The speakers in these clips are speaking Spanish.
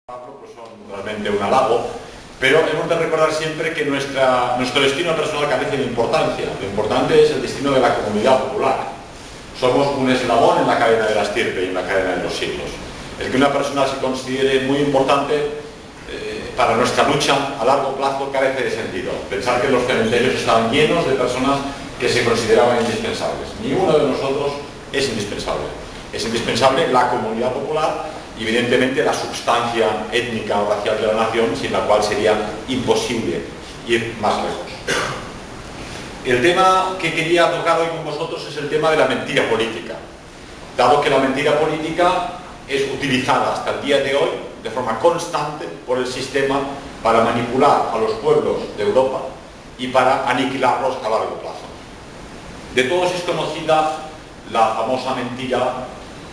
Pues son realmente un halago, pero hemos de recordar siempre que nuestro destino personal carece de importancia. Lo importante es el destino de la comunidad popular. Somos un eslabón en la cadena de la estirpe y en la cadena de los siglos. El que una persona se considere muy importante para nuestra lucha a largo plazo carece de sentido. Pensar que los cementerios estaban llenos de personas que se consideraban indispensables. Ninguno de nosotros es indispensable. Es indispensable la comunidad popular y evidentemente la sustancia étnica o racial de la nación, sin la cual sería imposible ir más lejos. El tema que quería tocar hoy con vosotros es el tema de la mentira política, dado que la mentira política es utilizada hasta el día de hoy de forma constante por el sistema para manipular a los pueblos de Europa y para aniquilarlos a largo plazo. De todos es conocida la famosa mentira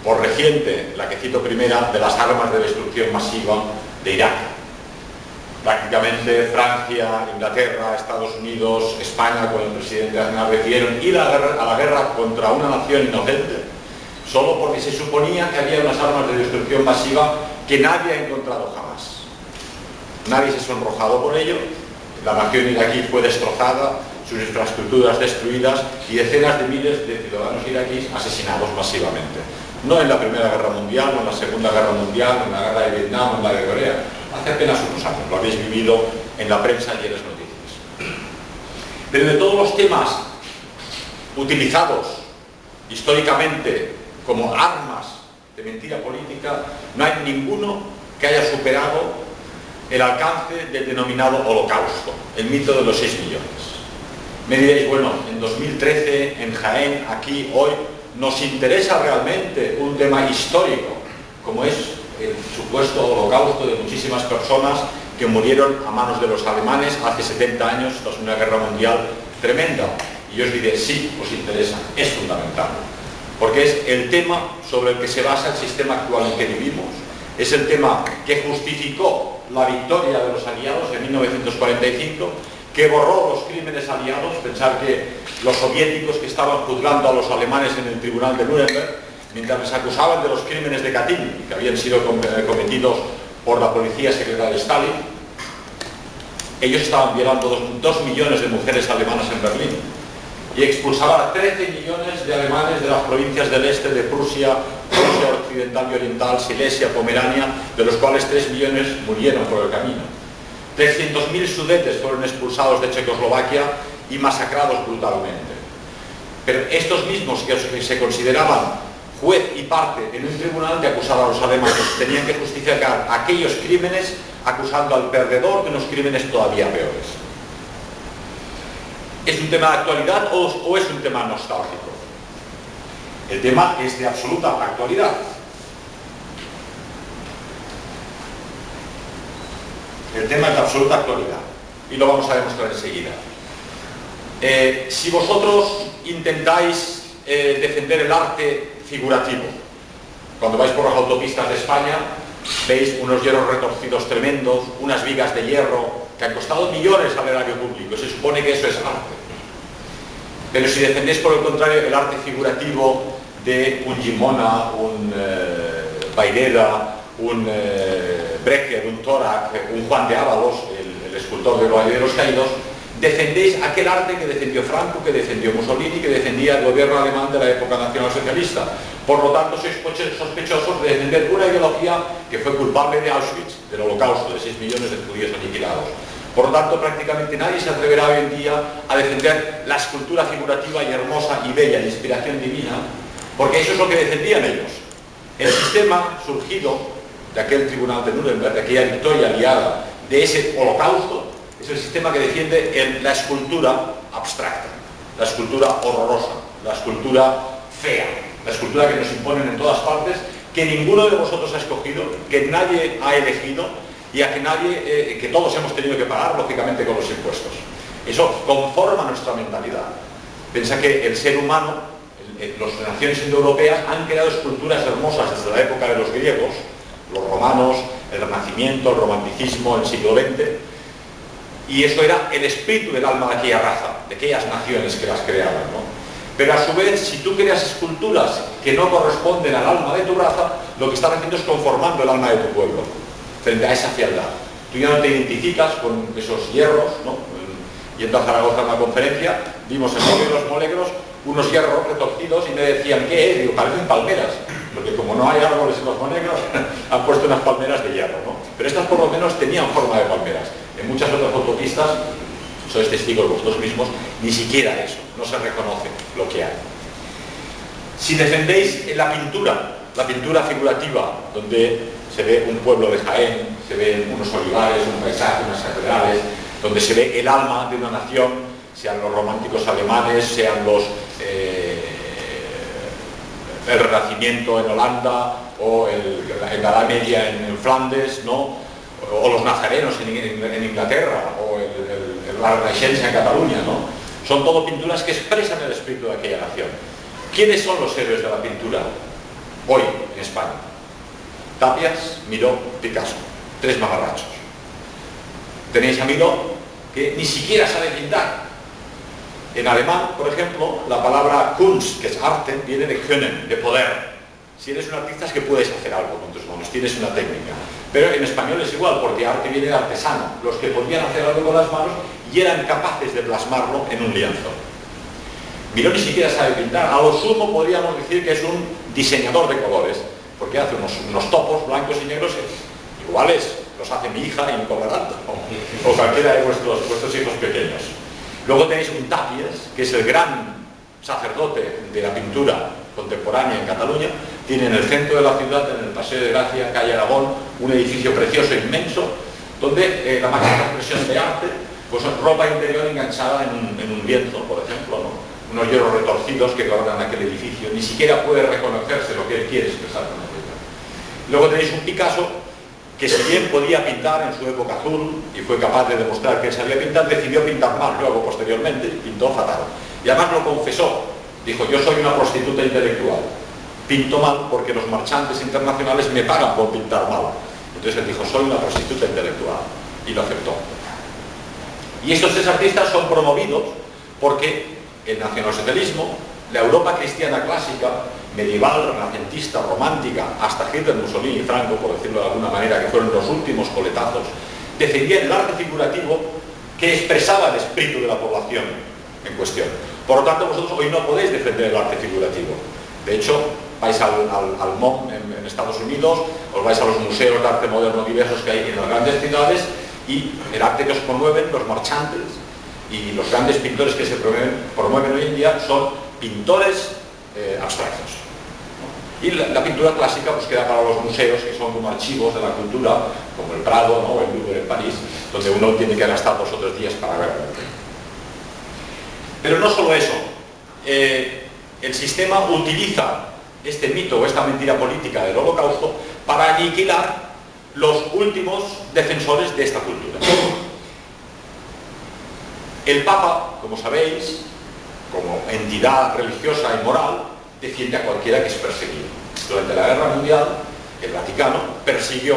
por reciente, la que cito primera, de las armas de destrucción masiva de Irak. Prácticamente Francia, Inglaterra, Estados Unidos, España con el presidente Aznar decidieron ir a la guerra contra una nación inocente solo porque se suponía que había unas armas de destrucción masiva que nadie ha encontrado jamás. Nadie se ha sonrojado por ello, la nación iraquí fue destrozada, sus infraestructuras destruidas y decenas de miles de ciudadanos iraquíes asesinados masivamente. No en la Primera Guerra Mundial, no en la Segunda Guerra Mundial, no en la Guerra de Vietnam, no en la de Corea. Hace apenas unos años, lo habéis vivido en la prensa y en las noticias. Pero de todos los temas utilizados históricamente como armas de mentira política, no hay ninguno que haya superado el alcance del denominado Holocausto, el mito de los 6 millones. Me diréis, bueno, en 2013, en Jaén, aquí, hoy, nos interesa realmente un tema histórico, como es el supuesto holocausto de muchísimas personas que murieron a manos de los alemanes hace 70 años, tras una guerra mundial tremenda. Y yo os diré, sí, os interesa, es fundamental, porque es el tema sobre el que se basa el sistema actual en que vivimos, es el tema que justificó la victoria de los aliados en 1945, que borró los crímenes aliados. Pensar que los soviéticos que estaban juzgando a los alemanes en el tribunal de Nuremberg, mientras les acusaban de los crímenes de Katyn, que habían sido cometidos por la policía secreta de Stalin, ellos estaban violando 2 millones de mujeres alemanas en Berlín y expulsaban a 13 millones de alemanes de las provincias del este, de Prusia, Rusia occidental y oriental, Silesia, Pomerania, de los cuales 3 millones murieron por el camino. 300.000 sudetes fueron expulsados de Checoslovaquia y masacrados brutalmente. Pero estos mismos que se consideraban juez y parte en un tribunal que acusaba a los alemanes tenían que justificar aquellos crímenes acusando al perdedor de unos crímenes todavía peores. ¿Es un tema de actualidad o es un tema nostálgico? El tema es de absoluta actualidad. El tema es de absoluta actualidad y lo vamos a demostrar enseguida. Si vosotros intentáis defender el arte figurativo, cuando vais por las autopistas de España veis unos hierros retorcidos tremendos, unas vigas de hierro que han costado millones al erario público, se supone que eso es arte. Pero si defendéis por el contrario el arte figurativo de un Gimona, un Baireda, un Brecher, un Torak, un Juan de Ábalos, el escultor del Valle de los Caídos, defendéis aquel arte que defendió Franco, que defendió Mussolini, que defendía el gobierno alemán de la época nacionalsocialista. Por lo tanto, sois sospechosos de defender una ideología que fue culpable de Auschwitz, del holocausto, de 6 millones de judíos aniquilados. Por lo tanto, prácticamente nadie se atreverá hoy en día a defender la escultura figurativa y hermosa y bella, de inspiración divina, porque eso es lo que defendían ellos. El sistema surgido de aquel tribunal de Nuremberg, de aquella victoria aliada, de ese holocausto, es el sistema que defiende la escultura abstracta, la escultura horrorosa, la escultura fea, la escultura que nos imponen en todas partes, que ninguno de vosotros ha escogido, que nadie ha elegido y a que todos hemos tenido que pagar, lógicamente, con los impuestos. Eso conforma nuestra mentalidad. Piensa que el ser humano, las naciones indoeuropeas han creado esculturas hermosas desde la época de los griegos, los romanos, el Renacimiento, el Romanticismo, el siglo XX, y eso era el espíritu del alma de aquella raza, de aquellas naciones que las creaban, ¿no? Pero a su vez, si tú creas esculturas que no corresponden al alma de tu raza, lo que estás haciendo es conformando el alma de tu pueblo. frente a esa fealdad. Tú ya no te identificas con esos hierros, ¿no? Yendo a Zaragoza a una conferencia, vimos en medio de los molegros unos hierros retorcidos y me decían, ¿qué es? Digo, parecen palmeras, porque como no hay árboles en los molegros, han puesto unas palmeras de hierro, ¿no? Pero estas por lo menos tenían forma de palmeras. En muchas otras autopistas, sois testigos vosotros mismos, ni siquiera eso, no se reconoce lo que hay. Si defendéis la pintura figurativa, donde se ve un pueblo de Jaén, se ven unos olivares, un paisaje, unas catedrales, donde se ve el alma de una nación, sean los románticos alemanes, sean los el Renacimiento en Holanda, o en la Edad Media en Flandes, ¿no? O los nazarenos en Inglaterra, o la Renaixença en Cataluña, ¿no? Son todo pinturas que expresan el espíritu de aquella nación. ¿Quiénes son los héroes de la pintura hoy en España? Tapias, Miró, Picasso, tres mamarrachos. Tenéis a Miró, que ni siquiera sabe pintar. En alemán, por ejemplo, la palabra Kunst, que es arte, viene de Können, de poder. Si eres un artista es que puedes hacer algo con tus manos, tienes una técnica. Pero en español es igual, porque arte viene de artesano, los que podían hacer algo con las manos y eran capaces de plasmarlo en un lienzo. Miró ni siquiera sabe pintar, a lo sumo podríamos decir que es un diseñador de colores, porque hace unos topos blancos y negros iguales, los hace mi hija y mi cobrante, o cualquiera de vuestros hijos pequeños. Luego tenéis un Tapies, que es el gran sacerdote de la pintura contemporánea en Cataluña. Tiene en el centro de la ciudad, en el Paseo de Gracia, calle Aragón, un edificio precioso, inmenso, donde la máxima expresión de arte, pues ropa interior enganchada en un lienzo, por ejemplo, ¿no? Unos hierros retorcidos que coronan aquel edificio. Ni siquiera puede reconocerse lo que él quiere expresar con la pintura. Luego tenéis un Picasso, que si bien podía pintar en su época azul y fue capaz de demostrar que él sabía pintar, decidió pintar mal luego, posteriormente, pintó fatal. Y además lo confesó, dijo, yo soy una prostituta intelectual, pinto mal porque los marchantes internacionales me pagan por pintar mal. Entonces él dijo, soy una prostituta intelectual, y lo aceptó. Y estos tres artistas son promovidos porque el nacionalsocialismo, la Europa cristiana clásica, medieval, renacentista, romántica, hasta Hitler, Mussolini y Franco, por decirlo de alguna manera, que fueron los últimos coletazos, defendían el arte figurativo que expresaba el espíritu de la población en cuestión. Por lo tanto, vosotros hoy no podéis defender el arte figurativo. De hecho, vais al MoM en Estados Unidos, os vais a los museos de arte moderno diversos que hay en las grandes ciudades, y el arte que os promueven los marchantes y los grandes pintores que se promueven hoy en día son pintores abstractos. Y la pintura clásica pues queda para los museos, que son como archivos de la cultura, como el Prado, ¿no? O el Louvre en París, donde uno tiene que gastar 2 o 3 días para verlo. Pero no solo eso, el sistema utiliza este mito o esta mentira política del Holocausto para aniquilar los últimos defensores de esta cultura. El Papa, como sabéis, como entidad religiosa y moral, defiende a cualquiera que es perseguido. Durante la Guerra Mundial, el Vaticano persiguió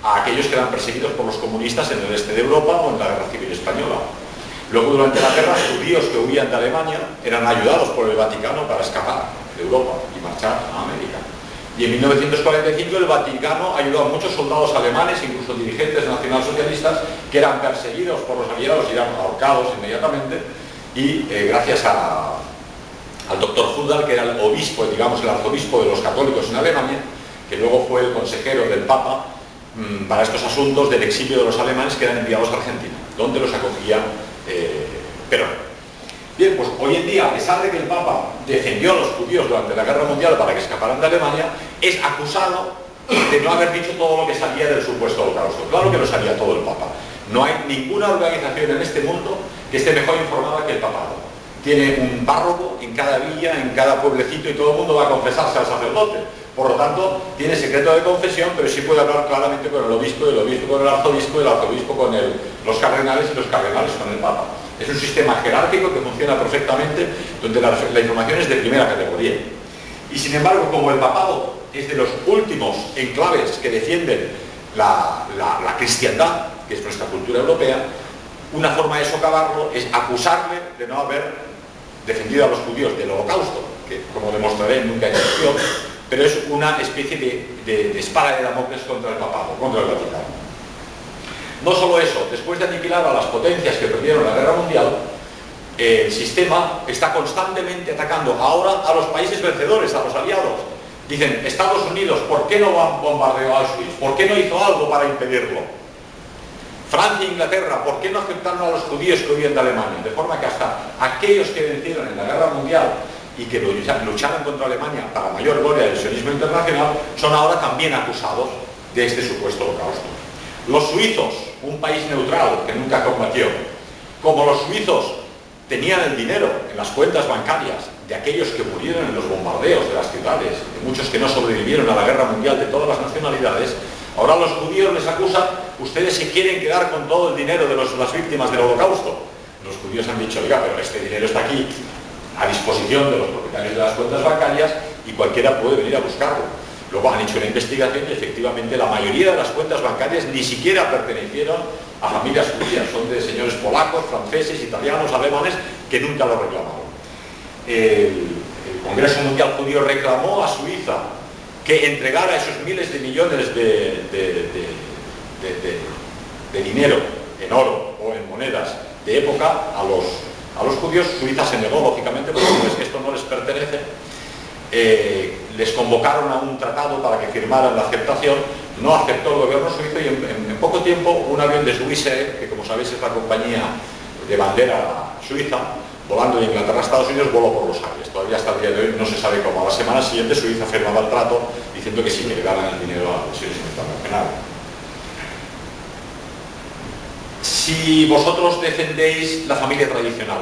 a aquellos que eran perseguidos por los comunistas en el este de Europa o en la Guerra Civil Española. Luego, durante la guerra, judíos que huían de Alemania eran ayudados por el Vaticano para escapar de Europa y marchar a América. Y en 1945 el Vaticano ayudó a muchos soldados alemanes, incluso dirigentes nacionalsocialistas, que eran perseguidos por los aliados y eran ahorcados inmediatamente. Y gracias al doctor Hudal, que era el obispo, digamos el arzobispo de los católicos en Alemania, que luego fue el consejero del Papa para estos asuntos del exilio de los alemanes que eran enviados a Argentina, donde los acogía Perón. Bien, pues hoy en día, a pesar de que el Papa defendió a los judíos durante la Guerra Mundial para que escaparan de Alemania, es acusado de no haber dicho todo lo que salía del supuesto holocausto. Claro que lo sabía todo el Papa. No hay ninguna organización en este mundo que esté mejor informada que el papado. Tiene un párroco en cada villa, en cada pueblecito, y todo el mundo va a confesarse al sacerdote. Por lo tanto, tiene secreto de confesión, pero sí puede hablar claramente con el obispo, el obispo con el arzobispo con los cardenales y los cardenales con el Papa. Es un sistema jerárquico que funciona perfectamente, donde la información es de primera categoría. Y sin embargo, como el papado es de los últimos enclaves que defienden la cristiandad, que es nuestra cultura europea, una forma de socavarlo es acusarle de no haber defendido a los judíos del holocausto, que, como demostraré, nunca existió, pero es una especie de espada de Damocles contra el papado, contra el Vaticano. No solo eso, después de aniquilar a las potencias que perdieron la guerra mundial, el sistema está constantemente atacando ahora a los países vencedores, a los aliados. Dicen, Estados Unidos, ¿por qué no bombardeó Auschwitz? ¿Por qué no hizo algo para impedirlo? Francia e Inglaterra, ¿por qué no aceptaron a los judíos que huían de Alemania? De forma que hasta aquellos que vencieron en la guerra mundial y que lucharon contra Alemania para mayor gloria del sionismo internacional, son ahora también acusados de este supuesto holocausto. Los suizos, un país neutral que nunca combatió, como los suizos tenían el dinero en las cuentas bancarias de aquellos que murieron en los bombardeos de las ciudades, de muchos que no sobrevivieron a la guerra mundial de todas las nacionalidades, ahora los judíos les acusan, ustedes se quieren quedar con todo el dinero de las víctimas del holocausto. Los judíos han dicho, oiga, pero este dinero está aquí a disposición de los propietarios de las cuentas bancarias y cualquiera puede venir a buscarlo. Luego han hecho una investigación y efectivamente la mayoría de las cuentas bancarias ni siquiera pertenecieron a familias judías, son de señores polacos, franceses, italianos, alemanes que nunca lo reclamaron. El Congreso Mundial Judío reclamó a Suiza que entregara esos miles de millones de dinero en oro o en monedas de época a los judíos. Suiza se negó, lógicamente, porque esto no les pertenece. Les convocaron a un tratado para que firmaran la aceptación, no aceptó el gobierno suizo y en poco tiempo un avión de Swissair, que como sabéis es la compañía de bandera suiza, volando de Inglaterra a Estados Unidos, voló por los aires. Todavía hasta el día de hoy no se sabe cómo. A la semana siguiente Suiza firmaba el trato diciendo que sí, que le daban el dinero a la sionismo internacional. Si vosotros defendéis la familia tradicional,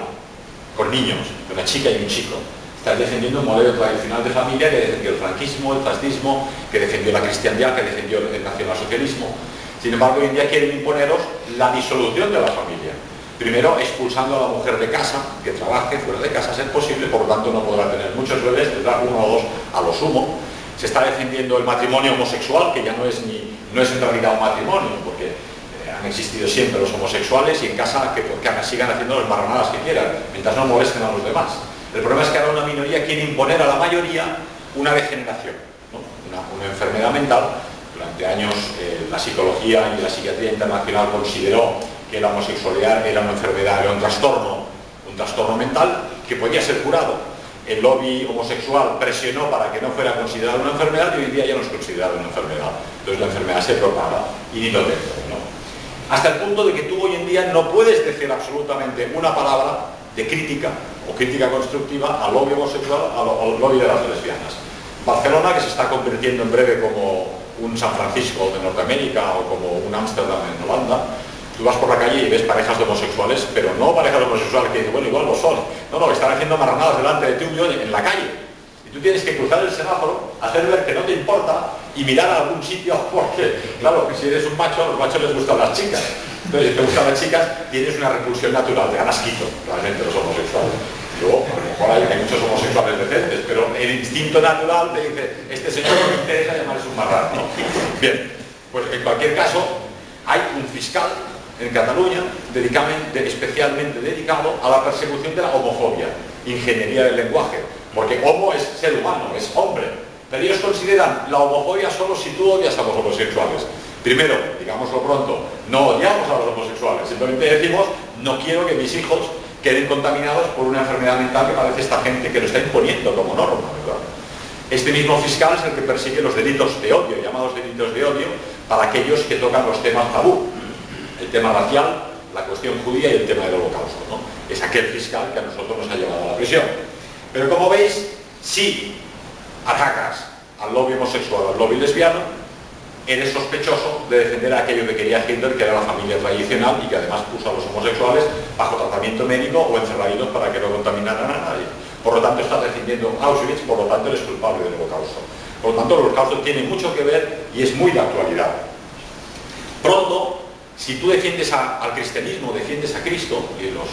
con niños, una chica y un chico, estáis defendiendo un modelo tradicional de familia que defendió el franquismo, el fascismo, que defendió la cristiandad, que defendió el nacionalsocialismo. Sin embargo, hoy en día quieren imponeros la disolución de la familia. Primero, expulsando a la mujer de casa, que trabaje fuera de casa, a ser posible, por lo tanto no podrá tener muchos bebés, tendrá uno o dos a lo sumo. Se está defendiendo el matrimonio homosexual, que ya no es en realidad un matrimonio, porque han existido siempre los homosexuales y en casa que sigan haciendo las marranadas que quieran, mientras no molesten a los demás. El problema es que ahora una minoría quiere imponer a la mayoría una degeneración, ¿no? una enfermedad mental. Durante años la psicología y la psiquiatría internacional consideró que la homosexualidad era una enfermedad, era un trastorno mental que podía ser curado. El lobby homosexual presionó para que no fuera considerada una enfermedad y hoy en día ya no es considerada una enfermedad. Entonces la enfermedad se propaga y ni lo dentro, ¿no? Hasta el punto de que tú hoy en día no puedes decir absolutamente una palabra de crítica o crítica constructiva al lobby homosexual, al lobby de las lesbianas. Barcelona, que se está convirtiendo en breve como un San Francisco de Norteamérica o como un Ámsterdam en Holanda, tú vas por la calle y ves parejas de homosexuales, pero no parejas de homosexuales que dicen, bueno, igual lo son. No, están haciendo marranadas delante de ti en la calle. Y tú tienes que cruzar el semáforo, hacer ver que no te importa y mirar a algún sitio, porque, claro, que si eres un macho, a los machos les gustan las chicas. Entonces, si te gustan las chicas, tienes una repulsión natural, te dan asquito, realmente, los homosexuales. Luego, a lo mejor hay muchos homosexuales decentes, pero el instinto natural te dice, este señor no me interesa llamarse un marrano. Bien, pues en cualquier caso, hay un fiscal en Cataluña especialmente dedicado a la persecución de la homofobia, ingeniería del lenguaje, porque homo es ser humano, es hombre, pero ellos consideran la homofobia solo si tú odias a los homosexuales. Primero, digámoslo pronto, no odiamos a los homosexuales, simplemente decimos, no quiero que mis hijos queden contaminados por una enfermedad mental que parece esta gente que lo está imponiendo como norma, ¿verdad? Este mismo fiscal es el que persigue los delitos de odio, llamados delitos de odio, para aquellos que tocan los temas tabú. El tema racial, la cuestión judía y el tema del holocausto, ¿no? Es aquel fiscal que a nosotros nos ha llevado a la prisión. Pero como veis, si atacas al lobby homosexual, al lobby lesbiano, eres sospechoso de defender a aquello que quería Hitler, que era la familia tradicional y que además puso a los homosexuales bajo tratamiento médico o encerraditos para que no contaminaran a nadie. Por lo tanto, estás defendiendo Auschwitz, por lo tanto eres culpable del holocausto. Por lo tanto, el holocausto tiene mucho que ver y es muy de actualidad. Pronto, si tú defiendes al cristianismo, defiendes a Cristo y los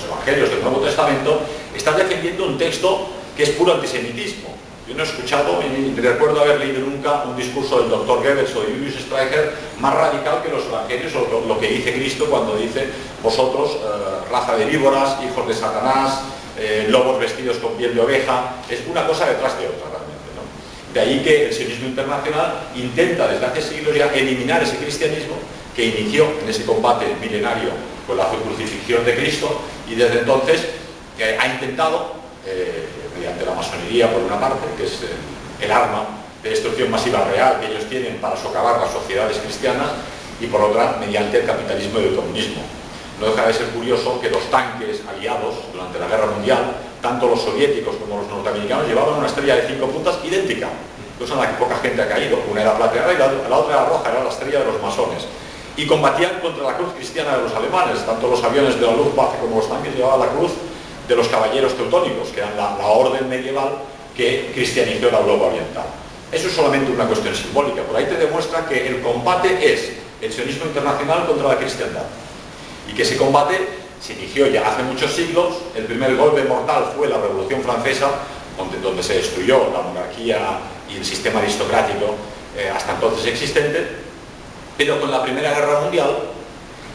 evangelios del Nuevo Testamento, estás defendiendo un texto que es puro antisemitismo. Yo no he escuchado, ni recuerdo haber leído nunca un discurso del Dr. Goebbels o de Julius Streicher más radical que los evangelios o lo que dice Cristo cuando dice vosotros, raza de víboras, hijos de Satanás, lobos vestidos con piel de oveja. Es una cosa detrás de otra realmente, ¿no? De ahí que el sionismo internacional intenta desde hace siglos ya eliminar ese cristianismo que inició en ese combate milenario con la crucifixión de Cristo, y desde entonces ha intentado, mediante la masonería por una parte, que es el arma de destrucción masiva real que ellos tienen para socavar las sociedades cristianas, y por otra, mediante el capitalismo y el comunismo. No deja de ser curioso que los tanques aliados durante la Guerra Mundial, tanto los soviéticos como los norteamericanos, llevaban una estrella de 5 puntas idéntica, cosa en la que poca gente ha caído. Una era plateada y la otra era roja, era la estrella de los masones. Y combatían contra la cruz cristiana de los alemanes. Tanto los aviones de la Luftwaffe como los tanques llevaban la cruz de los caballeros teutónicos, que eran la orden medieval que cristianizó la Europa oriental. Eso es solamente una cuestión simbólica. Por ahí te demuestra que el combate es el sionismo internacional contra la cristiandad, y que ese combate se inició ya hace muchos siglos. El primer golpe mortal fue la Revolución Francesa, donde se destruyó la monarquía y el sistema aristocrático hasta entonces existente, pero con la Primera Guerra Mundial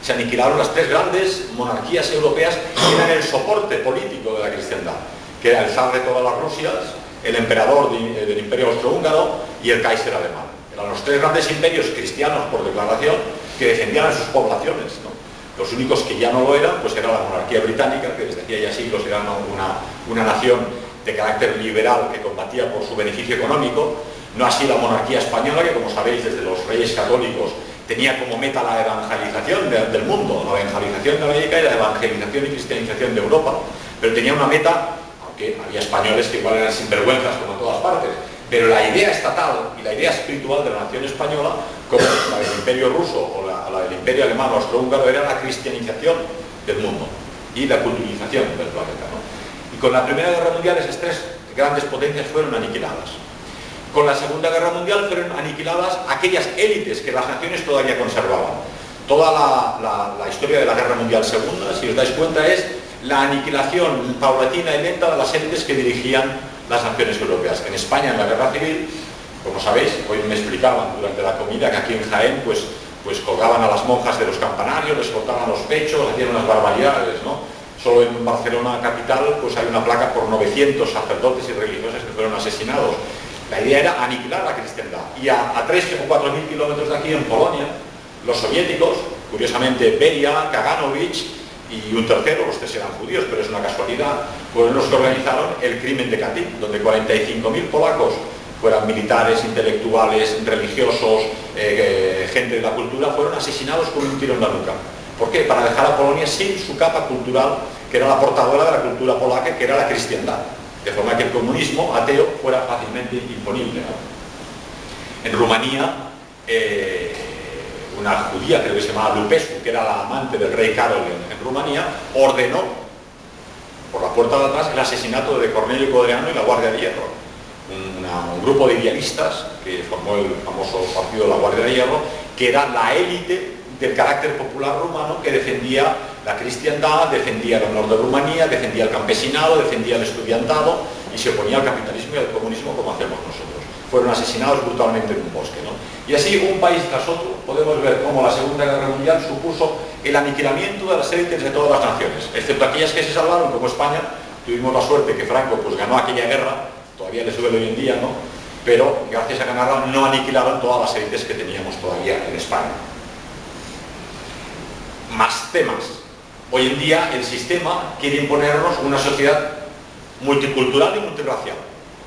se aniquilaron las 3 grandes monarquías europeas que eran el soporte político de la cristiandad, que era el zar de todas las Rusias, el emperador del Imperio Austrohúngaro y el Kaiser alemán. Eran los 3 grandes imperios cristianos por declaración que defendían a sus poblaciones, ¿no? Los únicos que ya no lo eran, pues era la monarquía británica, que desde hacía ya siglos era una nación de carácter liberal que combatía por su beneficio económico. No así la monarquía española, que como sabéis desde los reyes católicos tenía como meta la evangelización del mundo, la evangelización de América y la evangelización y cristianización de Europa, pero tenía una meta, aunque había españoles que igual eran sinvergüenzas como en todas partes, pero la idea estatal y la idea espiritual de la nación española, como la del Imperio ruso o la del Imperio alemán o austrohúngaro, era la cristianización del mundo y la culturización del planeta, ¿no? Y con la Primera Guerra Mundial esas 3 grandes potencias fueron aniquiladas. Con la Segunda Guerra Mundial fueron aniquiladas aquellas élites que las naciones todavía conservaban. Toda la historia de la Guerra Mundial Segunda, si os dais cuenta, es la aniquilación paulatina y lenta de las élites que dirigían las naciones europeas. En España, en la Guerra Civil, como sabéis, hoy me explicaban durante la comida que aquí en Jaén pues colgaban a las monjas de los campanarios, les cortaban los pechos, hacían unas barbaridades, ¿no? Solo en Barcelona capital pues hay una placa por 900 sacerdotes y religiosas que fueron asesinados. La idea era aniquilar la cristiandad. Y a 3 o 4 mil kilómetros de aquí, en Polonia, los soviéticos, curiosamente Beria, Kaganovich y un tercero, los 3 eran judíos, pero es una casualidad, fueron los que organizaron el crimen de Katyn, donde 45.000 polacos, fueran militares, intelectuales, religiosos, gente de la cultura, fueron asesinados con un tiro en la nuca. ¿Por qué? Para dejar a Polonia sin su capa cultural, que era la portadora de la cultura polaca, que era la cristiandad, de forma que el comunismo ateo fuera fácilmente imponible, ¿no? En Rumanía, una judía, creo que se llamaba Lupescu, que era la amante del rey Carol en Rumanía, ordenó por la puerta de atrás el asesinato de Cornelio Codreanu y la Guardia de Hierro. Un grupo de idealistas que formó el famoso partido de la Guardia de Hierro, que era la élite del carácter popular rumano que defendía la cristiandad, defendía el honor de Rumanía, defendía el campesinado, defendía el estudiantado y se oponía al capitalismo y al comunismo como hacemos nosotros. Fueron asesinados brutalmente en un bosque, ¿no? Y así, un país tras otro, podemos ver cómo la Segunda Guerra Mundial supuso el aniquilamiento de las élites de todas las naciones, excepto aquellas que se salvaron, como España. Tuvimos la suerte que Franco pues ganó aquella guerra, todavía le duele hoy en día, ¿no? Pero gracias a ganarla no aniquilaron todas las élites que teníamos todavía en España. Más temas. Hoy en día el sistema quiere imponernos una sociedad multicultural y multirracial.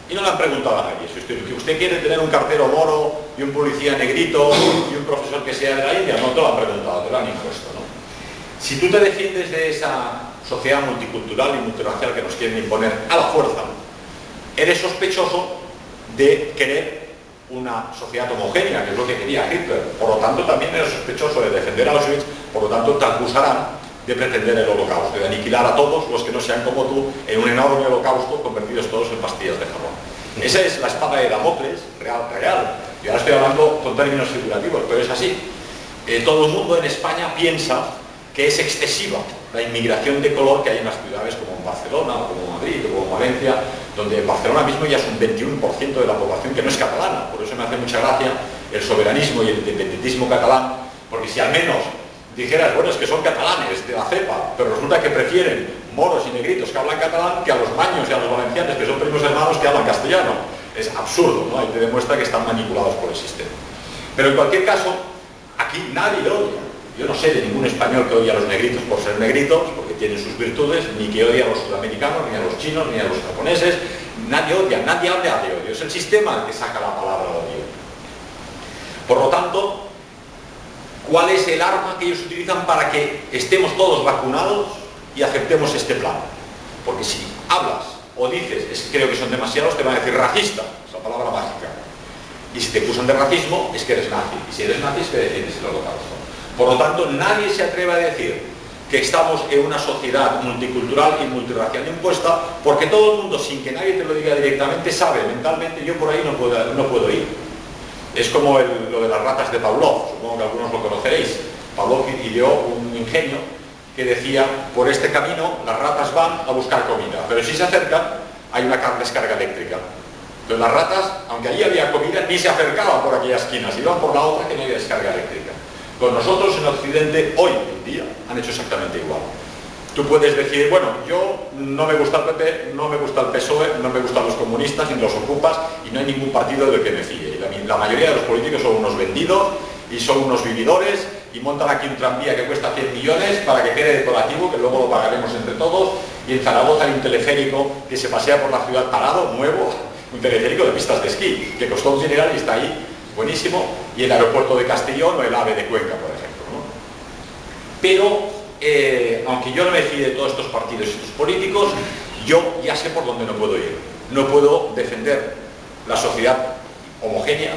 Y no le han preguntado a nadie. Si usted quiere tener un cartero moro y un policía negrito y un profesor que sea de la India, no te lo han preguntado, te lo han impuesto, ¿no? Si tú te defiendes de esa sociedad multicultural y multirracial que nos quieren imponer a la fuerza, eres sospechoso de querer una sociedad homogénea, que es lo que quería Hitler. Por lo tanto, también eres sospechoso de defender a Auschwitz, por lo tanto te acusarán de pretender el holocausto, de aniquilar a todos los que no sean como tú en un enorme holocausto, convertidos todos en pastillas de jabón. Esa es la espada de Damocles, real. Yo ahora estoy hablando con términos figurativos, pero es así. Todo el mundo en España piensa que es excesiva la inmigración de color que hay en las ciudades como en Barcelona, o como Madrid, o como Valencia, donde en Barcelona mismo ya es un 21% de la población que no es catalana. Por eso me hace mucha gracia el soberanismo y el independentismo catalán, porque si al menos dijeras, bueno, es que son catalanes de la cepa, pero resulta que prefieren moros y negritos que hablan catalán que a los maños y a los valencianos, que son primos hermanos, que hablan castellano. Es absurdo, ¿no? Ahí te demuestra que están manipulados por el sistema. Pero en cualquier caso, aquí nadie odia. Yo no sé de ningún español que odie a los negritos por ser negritos, porque tienen sus virtudes, ni que odie a los sudamericanos, ni a los chinos, ni a los japoneses. Nadie odia, nadie habla de odio. Es el sistema el que saca la palabra odio. Por lo tanto, ¿cuál es el arma que ellos utilizan para que estemos todos vacunados y aceptemos este plan? Porque si hablas o dices, es que creo que son demasiados, te van a decir racista, esa palabra mágica. Y si te acusan de racismo, es que eres nazi. Y si eres nazi, es que defiendes el holocausto. Por lo tanto, nadie se atreve a decir que estamos en una sociedad multicultural y multirracial impuesta, porque todo el mundo, sin que nadie te lo diga directamente, sabe mentalmente, yo por ahí no puedo ir. Es como lo de las ratas de Pavlov, supongo que algunos lo conoceréis. Pavlov ideó un ingenio que decía, por este camino las ratas van a buscar comida, pero si se acercan hay una descarga eléctrica. Entonces las ratas, aunque allí había comida, ni se acercaban por aquellas esquinas, iban por la otra que no había descarga eléctrica. Con nosotros en Occidente, hoy en día, han hecho exactamente igual. Tú puedes decir, bueno, yo no me gusta el PP, no me gusta el PSOE, no me gustan los comunistas, ni los ocupas, y no hay ningún partido del que me fíe. Y la mayoría de los políticos son unos vendidos, y son unos vividores, y montan aquí un tranvía que cuesta 100 millones para que quede decorativo, que luego lo pagaremos entre todos, y en Zaragoza hay un teleférico que se pasea por la ciudad parado, nuevo, un teleférico de pistas de esquí, que costó un dineral y está ahí, buenísimo, y el aeropuerto de Castellón o el AVE de Cuenca, por ejemplo, ¿no? Pero, aunque yo no me fíe de todos estos partidos y estos políticos, yo ya sé por dónde no puedo ir. No puedo defender la sociedad homogénea,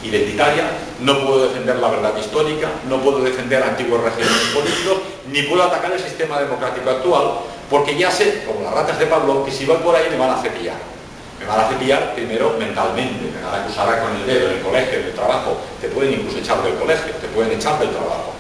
identitaria, no puedo defender la verdad histórica, no puedo defender antiguos regímenes políticos, ni puedo atacar el sistema democrático actual, porque ya sé, como las ratas de Pavlov, que si van por ahí me van a cepillar. Me van a cepillar primero mentalmente, me van a acusar con el dedo en el colegio, en el trabajo, te pueden incluso echar del colegio, te pueden echar del trabajo.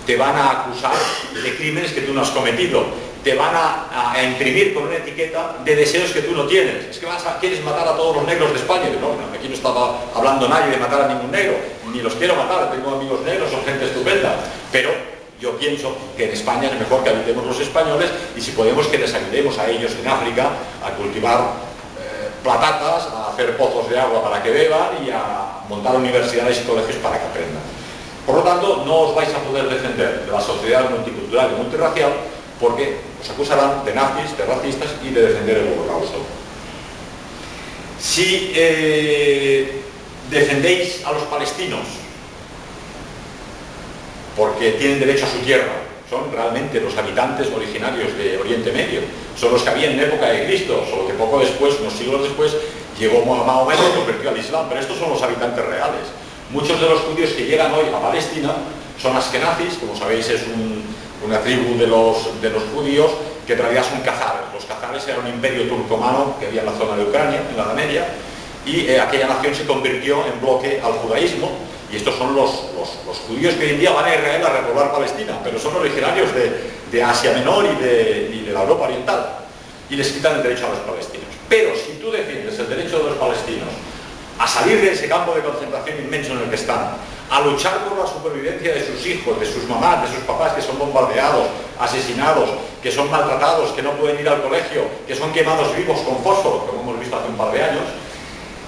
Te van a acusar de crímenes que tú no has cometido, te van a imprimir con una etiqueta de deseos que tú no tienes. Es que quieres matar a todos los negros de España. No, aquí no estaba hablando nadie de matar a ningún negro, ni los quiero matar, tengo amigos negros, son gente estupenda, pero yo pienso que en España es mejor que habitemos los españoles y si podemos que les ayudemos a ellos en África a cultivar platatas, a hacer pozos de agua para que beban y a montar universidades y colegios para que aprendan. Por lo tanto, no os vais a poder defender de la sociedad multicultural y multirracial porque os acusarán de nazis, de racistas y de defender el holocausto. Si defendéis a los palestinos porque tienen derecho a su tierra, son realmente los habitantes originarios de Oriente Medio, son los que había en época de Cristo, solo que poco después, unos siglos después, llegó Mahoma y convirtió al Islam, pero estos son los habitantes reales. Muchos de los judíos que llegan hoy a Palestina son askenazis, como sabéis es una tribu de los judíos que en realidad son cazares. Los cazares eran un imperio turcomano que había en la zona de Ucrania, en la Edad Media, y aquella nación se convirtió en bloque al judaísmo, y estos son los judíos que hoy en día van a Israel a repoblar Palestina, pero son originarios de Asia Menor y de la Europa Oriental, y les quitan el derecho a los palestinos. Pero si tú defiendes el derecho de los palestinos a salir de ese campo de concentración inmenso en el que están, a luchar por la supervivencia de sus hijos, de sus mamás, de sus papás que son bombardeados, asesinados, que son maltratados, que no pueden ir al colegio, que son quemados vivos con fósforo, como hemos visto hace un par de años,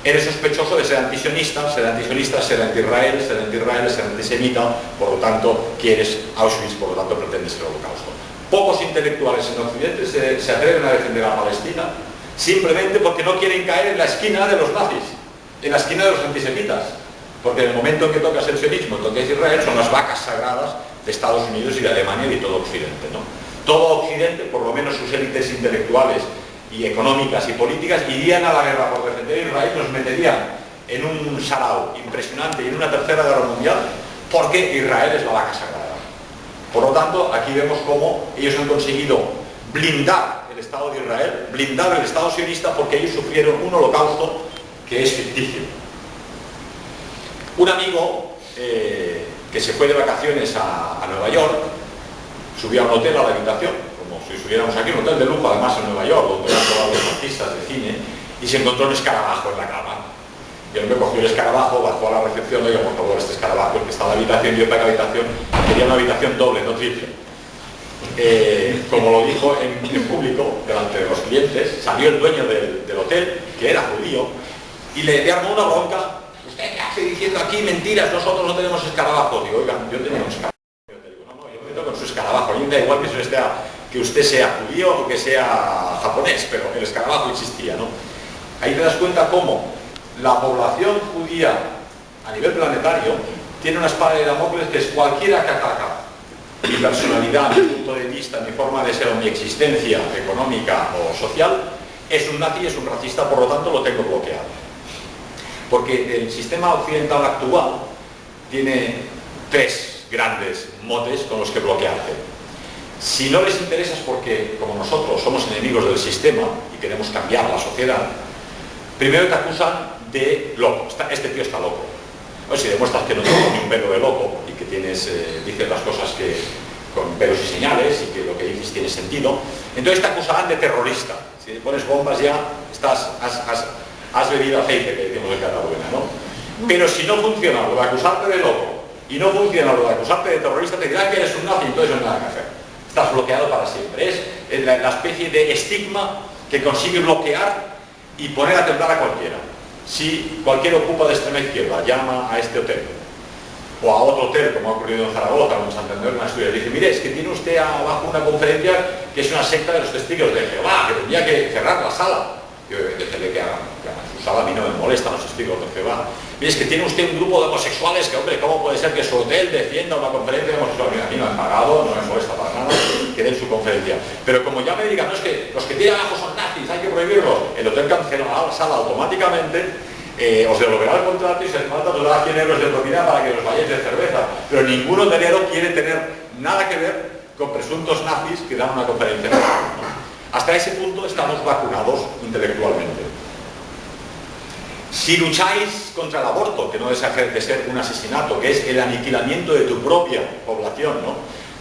eres sospechoso de ser antisionista, ser anti-Israel, ser antisemita, por lo tanto quieres Auschwitz, por lo tanto pretendes el holocausto. Pocos intelectuales en Occidente se atreven a defender a Palestina, simplemente porque no quieren caer en la esquina de los nazis, en la esquina de los antisemitas, porque en el momento en que tocas el sionismo, tocas Israel, son las vacas sagradas de Estados Unidos y de Alemania y de todo Occidente, ¿no? Todo Occidente, por lo menos sus élites intelectuales y económicas y políticas, irían a la guerra por defender a Israel, nos meterían en un sarao impresionante y en una tercera guerra mundial, porque Israel es la vaca sagrada. Por lo tanto, aquí vemos cómo ellos han conseguido blindar el Estado de Israel, blindar el Estado sionista, porque ellos sufrieron un holocausto que es ficticio. Un amigo que se fue de vacaciones a Nueva York, subió a un hotel a la habitación, como si subiéramos aquí, un hotel de lujo además en Nueva York, donde van todos los artistas de cine, y se encontró un escarabajo en la cama. Y el hombre cogió el escarabajo, bajó a la recepción, le dijo, por favor, este escarabajo, el que está en la habitación, yo para la habitación, quería una habitación doble, no triple. Como lo dijo en público, delante de los clientes, salió el dueño del hotel, que era judío, y le armó una bronca. ¿Usted qué hace diciendo aquí mentiras? Nosotros no tenemos escarabajos. Digo, oigan, yo tenía un escarabajo. A mí me da igual que usted sea judío o que sea japonés, pero el escarabajo existía, ¿no? Ahí te das cuenta cómo la población judía a nivel planetario tiene una espada de Damocles que es cualquiera que ataca mi personalidad, mi punto de vista, mi forma de ser o mi existencia económica o social, es un nazi, es un racista, por lo tanto lo tengo bloqueado. Porque el sistema occidental actual tiene tres grandes motes con los que bloquearte. Si no les interesa es porque, como nosotros somos enemigos del sistema y queremos cambiar la sociedad, primero te acusan de loco. Este tío está loco. O si demuestras que no tienes ni un pelo de loco y que dices las cosas con pelos y señales y que lo que dices tiene sentido, entonces te acusarán de terrorista. Si te pones bombas ya has bebido aceite, que decimos en Cataluña, ¿no? Pero si no funciona lo de acusarte de loco y no funciona lo de acusarte de terrorista, te dirán que eres un nazi, entonces no hay nada que hacer. Estás bloqueado para siempre. Es la especie de estigma que consigue bloquear y poner a temblar a cualquiera. Si cualquier ocupa de extrema izquierda llama a este hotel o a otro hotel, como ha ocurrido en Zaragoza o en Santander, en Asturias, dice, mire, es que tiene usted abajo una conferencia que es una secta de los testigos de Jehová, que tendría que cerrar la sala. Yo decirle que hagan su sala, a mí no me molestan los testigos de Jehová. Mire, es que tiene usted un grupo de homosexuales que, hombre, ¿cómo puede ser que su hotel defienda una conferencia de homosexuales? A mí no me han pagado, no me molesta para nada que den su conferencia. Pero como ya me digan, no, es que los que tienen abajo son nazis, hay que prohibirlos, el hotel cancelará la sala automáticamente, os devolverá el contrato y si hace falta os dará 100 euros de propina para que os vayáis de cerveza. Pero ningún hotelero quiere tener nada que ver con presuntos nazis que dan una conferencia. Hasta ese punto estamos vacunados intelectualmente. Si lucháis contra el aborto, que no deja de ser un asesinato, que es el aniquilamiento de tu propia población,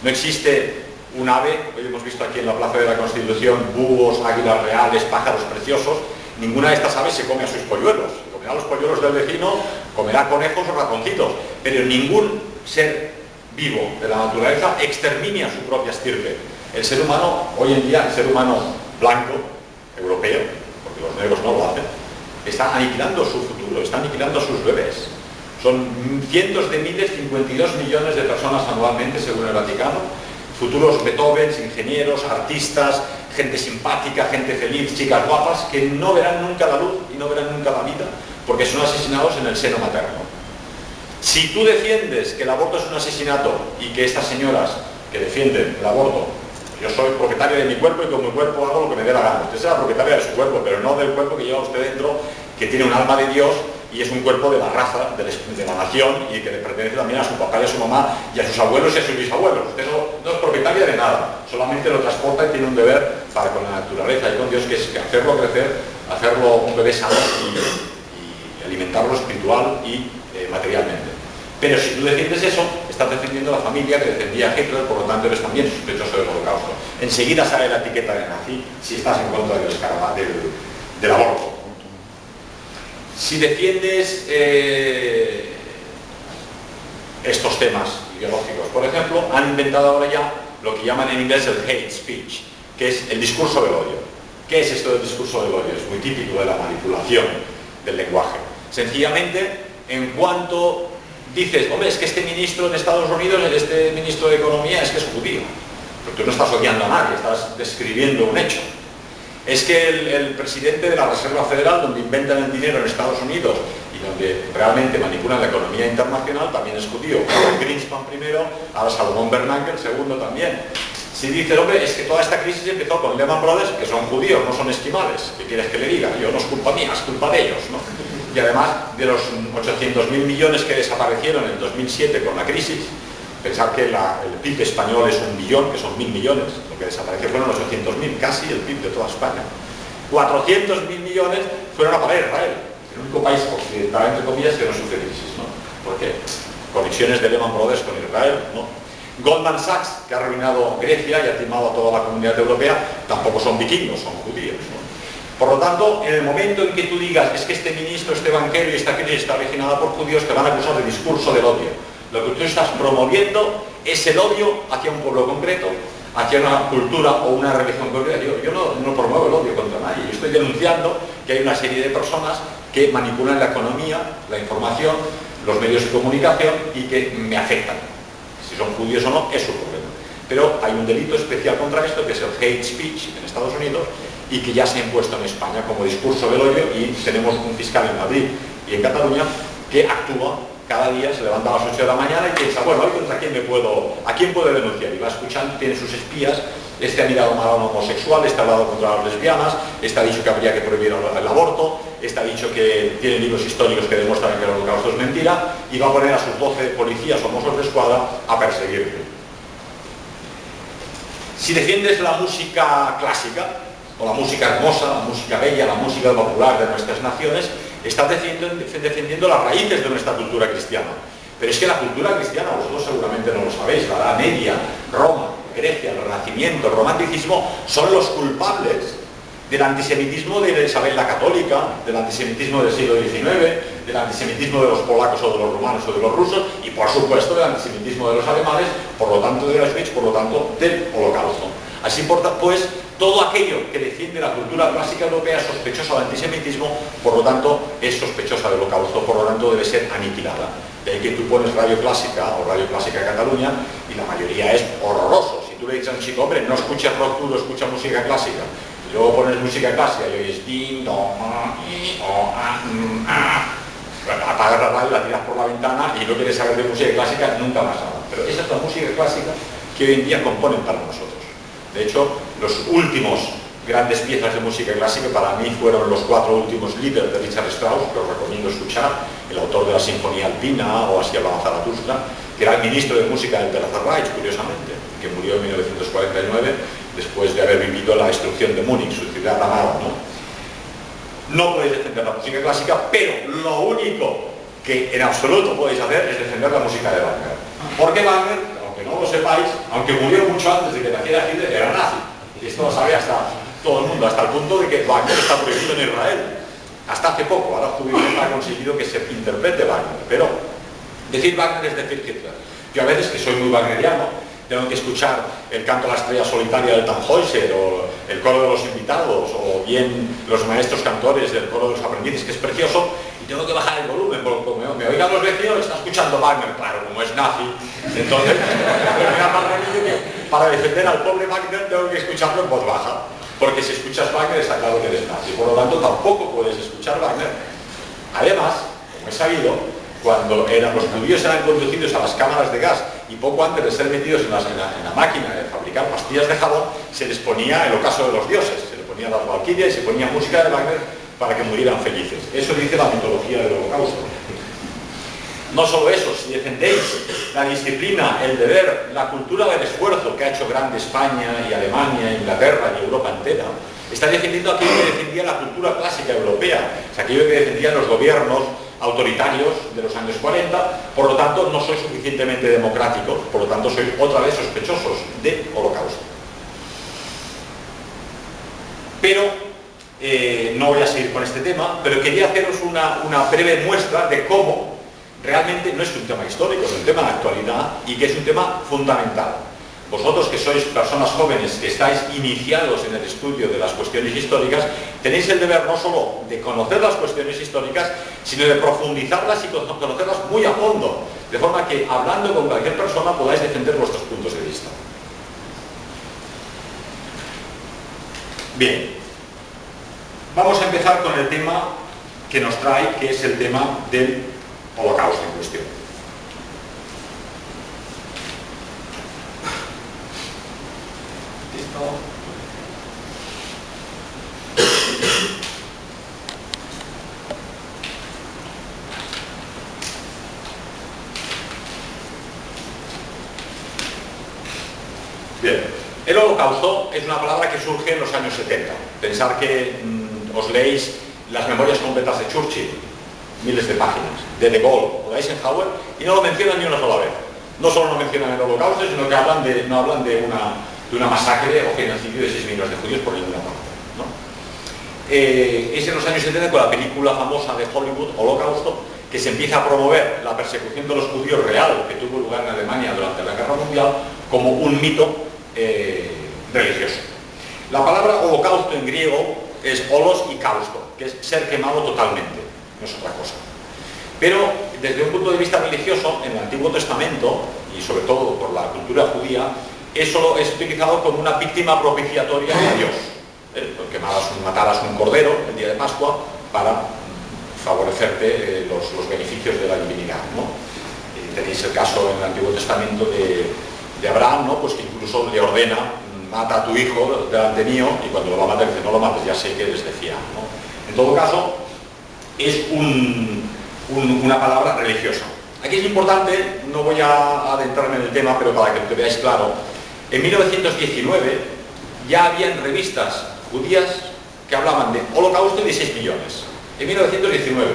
no existe un ave, hoy hemos visto aquí en la Plaza de la Constitución búhos, águilas reales, pájaros preciosos, ninguna de estas aves se come a sus polluelos, comerá los polluelos del vecino, comerá conejos o ratoncitos, pero ningún ser vivo de la naturaleza extermina su propia estirpe. El ser humano, hoy en día, el ser humano blanco, europeo, porque los negros no lo hacen, está aniquilando su futuro, está aniquilando a sus bebés. Son cientos de miles, 52 millones de personas anualmente, según el Vaticano, futuros Beethovens, ingenieros, artistas, gente simpática, gente feliz, chicas guapas, que no verán nunca la luz y no verán nunca la vida, porque son asesinados en el seno materno. Si tú defiendes que el aborto es un asesinato y que estas señoras que defienden el aborto, yo soy propietario de mi cuerpo y con mi cuerpo hago lo que me dé la gana. Usted será propietaria de su cuerpo, pero no del cuerpo que lleva usted dentro, que tiene un alma de Dios y es un cuerpo de la raza, de la nación y que le pertenece también a su papá y a su mamá y a sus abuelos y a sus bisabuelos. Usted no es propietaria de nada, solamente lo transporta y tiene un deber para con la naturaleza y con Dios, que es que hacerlo crecer, hacerlo un bebé sano y alimentarlo espiritual y materialmente. Pero si tú defiendes eso, estás defendiendo la familia que defendía a Hitler, por lo tanto eres también sospechoso del holocausto. Enseguida sale la etiqueta de nazi si estás en contra del aborto. Si defiendes estos temas ideológicos, por ejemplo, han inventado ahora ya lo que llaman en inglés el hate speech, que es el discurso del odio. ¿Qué es esto del discurso del odio? Es muy típico de la manipulación del lenguaje. Sencillamente, en cuanto dices, hombre, es que este ministro de Estados Unidos, este ministro de Economía, es que es judío. Pero tú no estás odiando a nadie, estás describiendo un hecho. Es que el presidente de la Reserva Federal, donde inventan el dinero en Estados Unidos y donde realmente manipulan la economía internacional, también es judío. Greenspan primero, ahora Salomón Bernanke, el segundo también. Si dices, hombre, es que toda esta crisis empezó con Lehman Brothers, que son judíos, no son esquimales. ¿Qué quieres que le diga? Yo no es culpa mía, es culpa de ellos, ¿no? Y además, de los 800.000 millones que desaparecieron en 2007 con la crisis, pensar que el PIB español es 1 billón, que son 1.000 millones, lo que desapareció fueron 800.000, casi el PIB de toda España. 400.000 millones fueron a pagar Israel, el único país occidental, entre comillas, que no sufre crisis, ¿no? ¿Por qué? Conexiones de Lehman Brothers con Israel, ¿no? Goldman Sachs, que ha arruinado Grecia y ha timado a toda la comunidad europea, tampoco son vikingos, son judíos, ¿no? Por lo tanto, en el momento en que tú digas es que este ministro, este banquero y esta crisis está originada por judíos, te van a acusar de discurso del odio. Lo que tú estás promoviendo es el odio hacia un pueblo concreto, hacia una cultura o una religión concreta. Yo no promuevo el odio contra nadie. Yo estoy denunciando que hay una serie de personas que manipulan la economía, la información, los medios de comunicación y que me afectan. Si son judíos o no, es su problema. Pero hay un delito especial contra esto, que es el hate speech en Estados Unidos, y que ya se ha impuesto en España como discurso del odio, y tenemos un fiscal en Madrid y en Cataluña que actúa cada día, se levanta a las 8 de la mañana y piensa, bueno, ¿hoy contra quién a quién puedo denunciar? Y va escuchando, tiene sus espías, este ha mirado mal a un homosexual, este ha hablado contra las lesbianas, este ha dicho que habría que prohibir el aborto, este ha dicho que tiene libros históricos que demuestran que el holocausto es mentira, y va a poner a sus 12 policías o mozos de escuadra a perseguirle. Si defiendes la música clásica, o la música hermosa, la música bella, la música popular de nuestras naciones, estás defendiendo las raíces de nuestra cultura cristiana. Pero es que la cultura cristiana, vosotros seguramente no lo sabéis, la Edad Media, Roma, Grecia, el Renacimiento, el Romanticismo, son los culpables del antisemitismo de Isabel la Católica, del antisemitismo del siglo XIX, del antisemitismo de los polacos o de los rumanos o de los rusos, y por supuesto del antisemitismo de los alemanes, por lo tanto de Auschwitz, por lo tanto del Holocausto. Así pues, todo aquello que defiende la cultura clásica europea es sospechosa del antisemitismo, por lo tanto es sospechosa del Holocausto, por lo tanto debe ser aniquilada. De ahí que tú pones Radio Clásica o Radio Clásica Cataluña y la mayoría es horroroso. Si tú le dices a un chico, hombre, no escuches rock duro, escucha música clásica, y luego pones música clásica y oyes ding, dong, apagas la radio, la tiras por la ventana y no quieres saber de música clásica, nunca más nada. Pero esa es la música clásica que hoy en día componen para nosotros. De hecho, los últimos grandes piezas de música clásica para mí fueron los 4 últimos líderes de Richard Strauss, que os recomiendo escuchar, el autor de la Sinfonía Alpina o Así hablaba Zaratustra, que era el ministro de música del Tercer Reich, curiosamente, que murió en 1949 después de haber vivido la destrucción de Múnich, su ciudad amada, ¿no? No podéis defender la música clásica, pero lo único que en absoluto podéis hacer es defender la música de Wagner. Porque Wagner, no lo sepáis, aunque murió mucho antes de que naciera Hitler, era nazi. Y esto lo sabe hasta todo el mundo, hasta el punto de que Wagner está prohibido en Israel. Hasta hace poco, ahora Judith ha conseguido que se interprete Wagner. Pero decir Wagner es decir Hitler. Yo a veces, que soy muy wagneriano, tengo que escuchar el canto a la estrella solitaria del Tannhäuser, o el coro de los invitados, o bien los maestros cantores del coro de los aprendices, que es precioso, y tengo que bajar el volumen, porque como me oigan los vecinos, está escuchando Wagner, claro, como es nazi, entonces para defender al pobre Wagner tengo que escucharlo en voz baja, porque si escuchas Wagner está claro que eres nazi, por lo tanto tampoco puedes escuchar Wagner. Además, como he sabido, cuando los judíos eran conducidos a las cámaras de gas y poco antes de ser metidos en la máquina de fabricar pastillas de jabón, se les ponía el ocaso de los dioses, se les ponía las valquirias y se ponía música de Wagner para que murieran felices. Eso dice la mitología del Holocausto. No solo eso, si defendéis la disciplina, el deber, la cultura del esfuerzo que ha hecho grande España y Alemania, Inglaterra y Europa entera, está defendiendo aquello que defendía la cultura clásica europea, o sea, aquello que defendían los gobiernos autoritarios de los años 40, por lo tanto no sois suficientemente democráticos, por lo tanto sois otra vez sospechosos de Holocausto. Pero no voy a seguir con este tema, pero quería haceros una breve muestra de cómo realmente no es un tema histórico, es un tema de actualidad y que es un tema fundamental. Vosotros que sois personas jóvenes, que estáis iniciados en el estudio de las cuestiones históricas, tenéis el deber no solo de conocer las cuestiones históricas, sino de profundizarlas y conocerlas muy a fondo, de forma que, hablando con cualquier persona, podáis defender vuestros puntos de vista. Bien, vamos a empezar con el tema que nos trae, que es el tema del Holocausto en cuestión. Bien, el Holocausto es una palabra que surge en los años 70. Pensar que os leéis las memorias completas de Churchill, miles de páginas, de De Gaulle o de Eisenhower, y no lo mencionan ni una sola vez. No solo no mencionan el Holocausto, sino que no hablan de una masacre o genocidio de 6 millones de judíos por ninguna parte, ¿no? Es en los años 70 con la película famosa de Hollywood, Holocausto, que se empieza a promover la persecución de los judíos real que tuvo lugar en Alemania durante la Guerra Mundial como un mito religioso. La palabra holocausto en griego es holos y kausto, que es ser quemado totalmente, no es otra cosa. Pero desde un punto de vista religioso, en el Antiguo Testamento, y sobre todo por la cultura judía, eso es utilizado como una víctima propiciatoria a Dios. Porque mataras un cordero el día de Pascua para favorecerte los beneficios de la divinidad, ¿no? Tenéis el caso en el Antiguo Testamento de Abraham, ¿no? Pues que incluso le ordena: mata a tu hijo delante mío, y cuando lo va a matar dice: no lo mates, ya sé que eres de fiar, ¿no? En todo caso, es una palabra religiosa. Aquí es importante, no voy a adentrarme en el tema, pero para que lo veáis claro, en 1919 ya habían revistas judías que hablaban de holocausto y de 6 millones. En 1919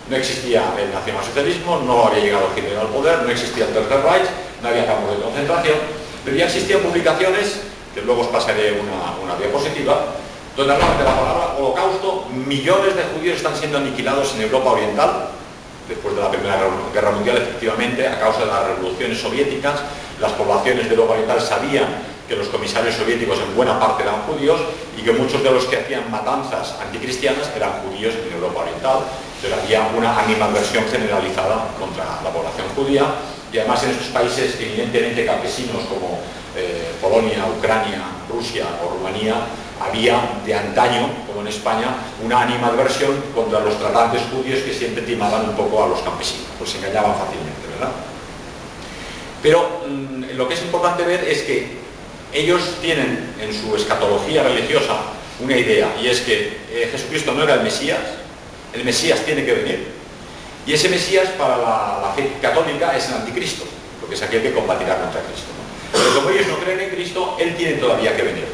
no existía el nacionalsocialismo, no había llegado Hitler al poder, no existía el Tercer Reich, no había campos de concentración, pero ya existían publicaciones, que luego os pasaré una diapositiva, donde hablaban de la palabra holocausto. Millones de judíos están siendo aniquilados en Europa Oriental, después de la Primera Guerra Mundial, efectivamente, a causa de las revoluciones soviéticas. Las poblaciones de Europa Oriental sabían que los comisarios soviéticos en buena parte eran judíos y que muchos de los que hacían matanzas anticristianas eran judíos en Europa Oriental. Entonces había una animadversión generalizada contra la población judía, y además en estos países evidentemente campesinos como Polonia, Ucrania, Rusia o Rumanía, había de antaño, como en España, una animadversión contra los tratantes judíos que siempre timaban un poco a los campesinos, pues se engañaban fácilmente, ¿verdad? Pero lo que es importante ver es que ellos tienen en su escatología religiosa una idea, y es que Jesucristo no era el Mesías tiene que venir, y ese Mesías para la fe católica es el anticristo, porque es aquel que combatirá contra Cristo, ¿no? Pero como ellos no creen en Cristo, Él tiene todavía que venir.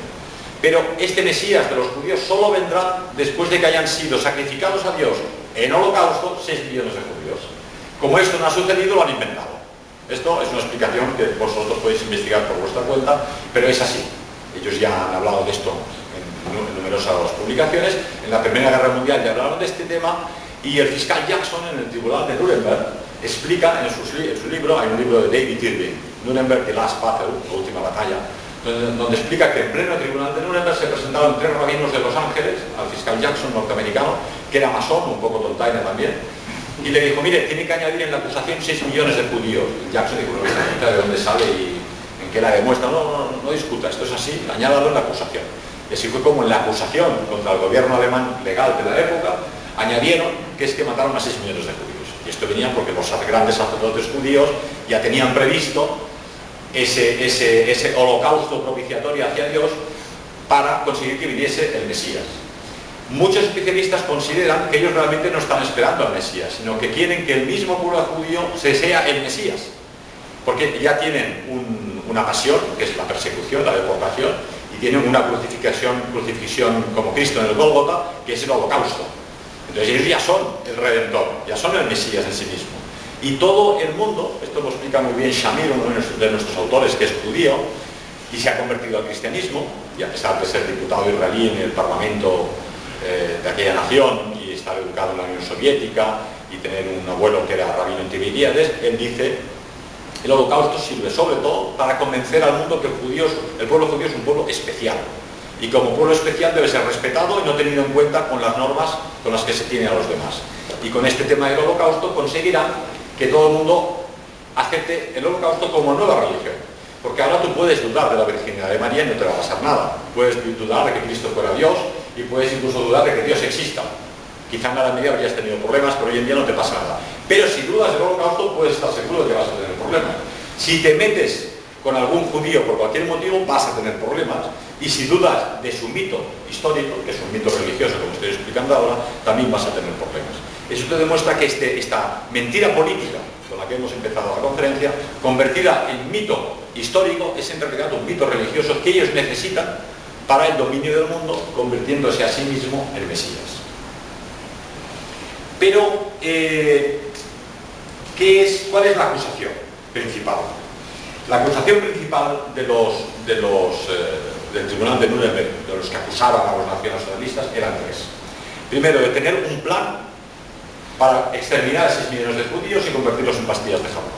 Pero este Mesías de los judíos solo vendrá después de que hayan sido sacrificados a Dios en holocausto 6 millones de judíos. Como esto no ha sucedido, lo han inventado. Esto es una explicación que vosotros podéis investigar por vuestra cuenta, pero es así. Ellos ya han hablado de esto en numerosas publicaciones. En la Primera Guerra Mundial ya hablaron de este tema, y el fiscal Jackson en el tribunal de Nuremberg explica en su libro, hay un libro de David Irving, Nuremberg, The Last Battle, la última batalla, donde explica que en pleno tribunal de Nuremberg se presentaron 3 rabinos de Los Ángeles al fiscal Jackson, norteamericano, que era masón, un poco tontaina también, y le dijo: mire, tiene que añadir en la acusación 6 millones de judíos. Y Jackson dijo: no, esta gente de dónde sale y en qué la demuestra. No discuta, esto es así, añádalo en la acusación. Y así fue como en la acusación contra el gobierno alemán legal de la época añadieron que es que mataron a 6 millones de judíos. Y esto venía porque los grandes sacerdotes judíos ya tenían previsto ese holocausto propiciatorio hacia Dios para conseguir que viniese el Mesías. Muchos especialistas consideran que ellos realmente no están esperando al Mesías, sino que quieren que el mismo pueblo judío sea el Mesías, porque ya tienen una pasión, que es la persecución, la deportación, y tienen una crucifixión como Cristo en el Gólgota, que es el holocausto. Entonces ellos ya son el Redentor, ya son el Mesías en sí mismo. Y todo el mundo, esto lo explica muy bien Shamir, uno de nuestros autores, que es judío, y se ha convertido al cristianismo, y a pesar de ser diputado israelí en el Parlamento de aquella nación, y estar educado en la Unión Soviética, y tener un abuelo que era rabino en Tiberíades, él dice: el holocausto sirve sobre todo para convencer al mundo que el pueblo judío es un pueblo especial, y como pueblo especial debe ser respetado y no tenido en cuenta con las normas con las que se tiene a los demás. Y con este tema del holocausto conseguirán que todo el mundo acepte el holocausto como nueva religión. Porque ahora tú puedes dudar de la virginidad de María y no te va a pasar nada. Puedes dudar de que Cristo fuera Dios, y puedes incluso dudar de que Dios exista. Quizá en la Edad Media habrías tenido problemas, pero hoy en día no te pasa nada. Pero si dudas del holocausto, puedes estar seguro de que vas a tener problemas. Si te metes con algún judío por cualquier motivo, vas a tener problemas. Y si dudas de su mito histórico, que es un mito religioso, como estoy explicando ahora, también vas a tener problemas. Eso te demuestra que esta mentira política con la que hemos empezado la conferencia, convertida en mito histórico, es en realidad un mito religioso que ellos necesitan para el dominio del mundo, convirtiéndose a sí mismo en Mesías. Pero, ¿cuál es la acusación principal? La acusación principal del Tribunal de Nuremberg, de los que acusaban a los nacionalsocialistas, eran 3. Primero, de tener un plan para exterminar a 6 millones de judíos y convertirlos en pastillas de jabón.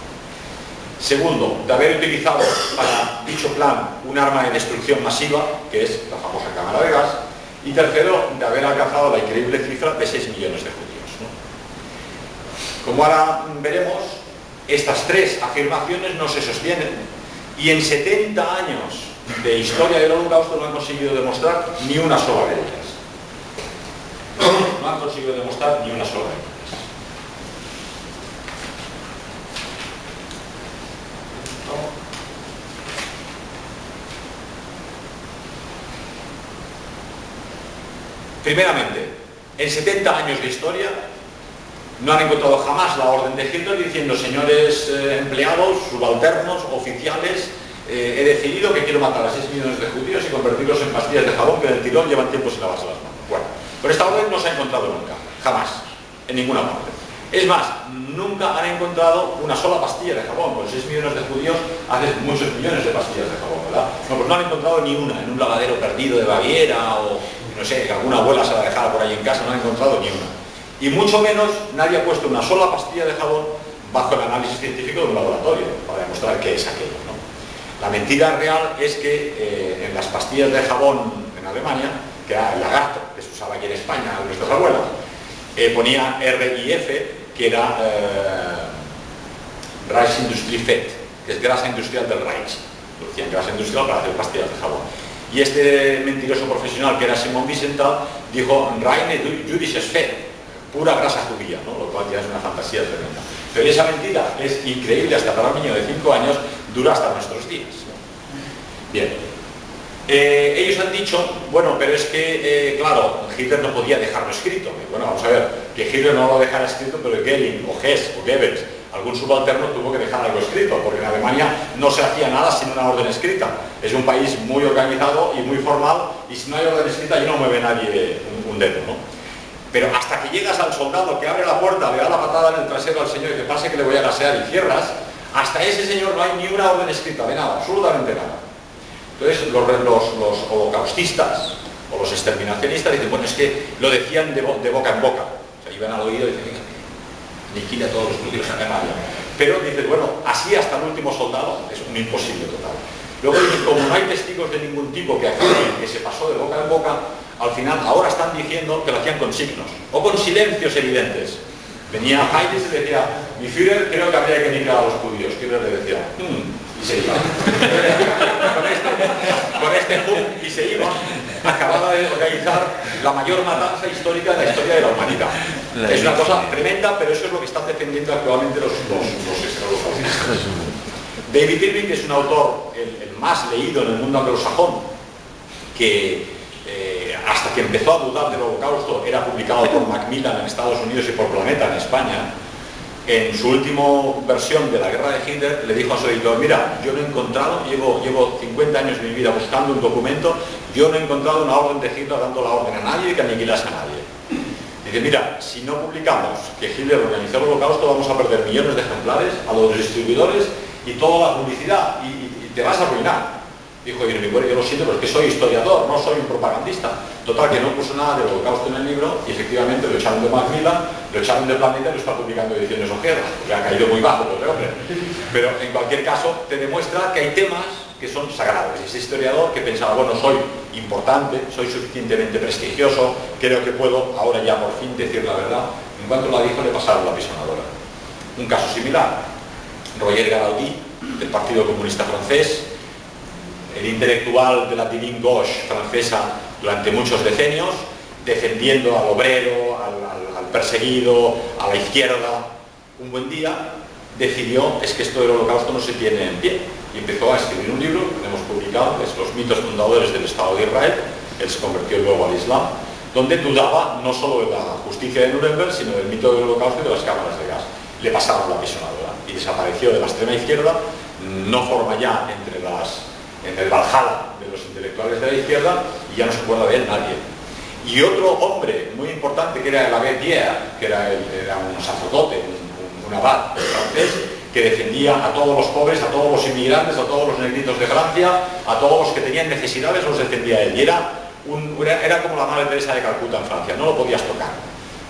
Segundo, de haber utilizado para dicho plan un arma de destrucción masiva, que es la famosa cámara de gas. Y tercero, de haber alcanzado la increíble cifra de 6 millones de judíos, ¿no? Como ahora veremos, estas 3 afirmaciones no se sostienen, Y en 70 años de historia del Holocausto no han conseguido demostrar ni una sola de ellas. No han conseguido demostrar ni una sola de ellas. Primeramente, en 70 años de historia no han encontrado jamás la orden de Hitler diciendo: señores empleados, subalternos, oficiales, he decidido que quiero matar a 6 millones de judíos y convertirlos en pastillas de jabón que del tirón llevan tiempo sin lavarse las manos. Bueno, pero esta orden no se ha encontrado nunca, jamás, en ninguna parte. Es más, nunca han encontrado una sola pastilla de jabón. Con 6 millones de judíos haces muchos millones de pastillas de jabón, ¿verdad? No, pues no han encontrado ni una, en un lavadero perdido de Baviera o, no sé, que alguna abuela se la dejara por ahí en casa, no han encontrado ni una. Y mucho menos nadie ha puesto una sola pastilla de jabón bajo el análisis científico de un laboratorio para demostrar qué es aquello, ¿no? La mentira real es que en las pastillas de jabón en Alemania, que era el lagarto que se usaba aquí en España, nuestras abuelas, ponía RIF, que era Reichsindustrie-Fett, que es grasa industrial del Reich. Lo decían grasa industrial para hacer pastillas de jabón. Y este mentiroso profesional, que era Simon Wiesenthal, dijo reine jüdisches Fett, pura grasa judía, ¿no? Lo cual ya es una fantasía tremenda. Pero esa mentira es increíble hasta para un niño de 5 años, dura hasta nuestros días. Bien. Ellos han dicho, bueno, pero es que, claro, Hitler no podía dejarlo escrito. Bueno, vamos a ver, que Hitler no lo dejara escrito, pero Goering o Hess o Goebbels, algún subalterno tuvo que dejar algo escrito, porque en Alemania no se hacía nada sin una orden escrita. Es un país muy organizado y muy formal, y si no hay orden escrita, allí no mueve nadie un dedo, ¿no? Pero hasta que llegas al soldado que abre la puerta, le da la patada en el trasero al señor y que pase que le voy a gasear y cierras, hasta ese señor no hay ni una orden escrita de nada, absolutamente nada. Entonces los holocaustistas o los exterminacionistas dicen, bueno, es que lo decían de boca en boca. O sea, iban al oído y dicen, aniquila a todos los judíos en Alemania. Pero dicen, bueno, así hasta el último soldado es un imposible total. Luego dicen, como no hay testigos de ningún tipo que afirmen que se pasó de boca en boca, al final ahora están diciendo que lo hacían con signos o con silencios evidentes. Venía Heydrich y decía, mi Führer, creo que habría que aniquilar a los judíos. Führer le decía, y se iba. con este y se iba. Acababa de organizar la mayor matanza histórica de la historia de la humanidad. Es una cosa tremenda, pero eso es lo que están defendiendo actualmente los holocaustistas. David Irving, que es un autor el más leído en el mundo anglosajón, que hasta que empezó a dudar del holocausto era publicado por Macmillan en Estados Unidos y por Planeta en España. En su última versión de la guerra de Hitler le dijo a su editor, mira, yo no he encontrado, llevo 50 años de mi vida buscando un documento, yo no he encontrado una orden de Hitler dando la orden a nadie que aniquilase a nadie. Dice, mira, si no publicamos que Hitler organizó el holocausto vamos a perder millones de ejemplares a los distribuidores y toda la publicidad y te vas a arruinar. Dijo Irving, bueno, yo lo siento, pero es que soy historiador, no soy un propagandista. Total, que no puso nada del holocausto en el libro y efectivamente lo echaron de Macmillan, lo echaron de Planeta y lo está publicando Ediciones Ojeda, que ha caído muy bajo, pues, hombre. Pero en cualquier caso te demuestra que hay temas que son sagrados. Y ese historiador que pensaba, bueno, soy importante, soy suficientemente prestigioso, creo que puedo ahora ya por fin decir la verdad. En cuanto la dijo, le pasaron la pisonadora. Un caso similar, Roger Garaudi, del Partido Comunista Francés, el intelectual de la divine gauche francesa durante muchos decenios, defendiendo al obrero, al perseguido, a la izquierda. Un buen día decidió, es que esto del holocausto no se tiene en pie, y empezó a escribir un libro que hemos publicado, que es Los mitos fundadores del Estado de Israel. Él se convirtió luego al Islam, donde dudaba no solo de la justicia de Nuremberg, sino del mito del holocausto y de las cámaras de gas. Le pasaron la pisonadora y desapareció de la extrema izquierda, no forma ya en el Valhalla de los intelectuales de la izquierda, y ya no se acuerda de él nadie. Y otro hombre muy importante, que era el Abbé Pierre, que era un sacerdote, un abad francés, que defendía a todos los pobres, a todos los inmigrantes, a todos los negritos de Francia, a todos los que tenían necesidades, los defendía él. Y era como la Madre Teresa de Calcuta en Francia, no lo podías tocar.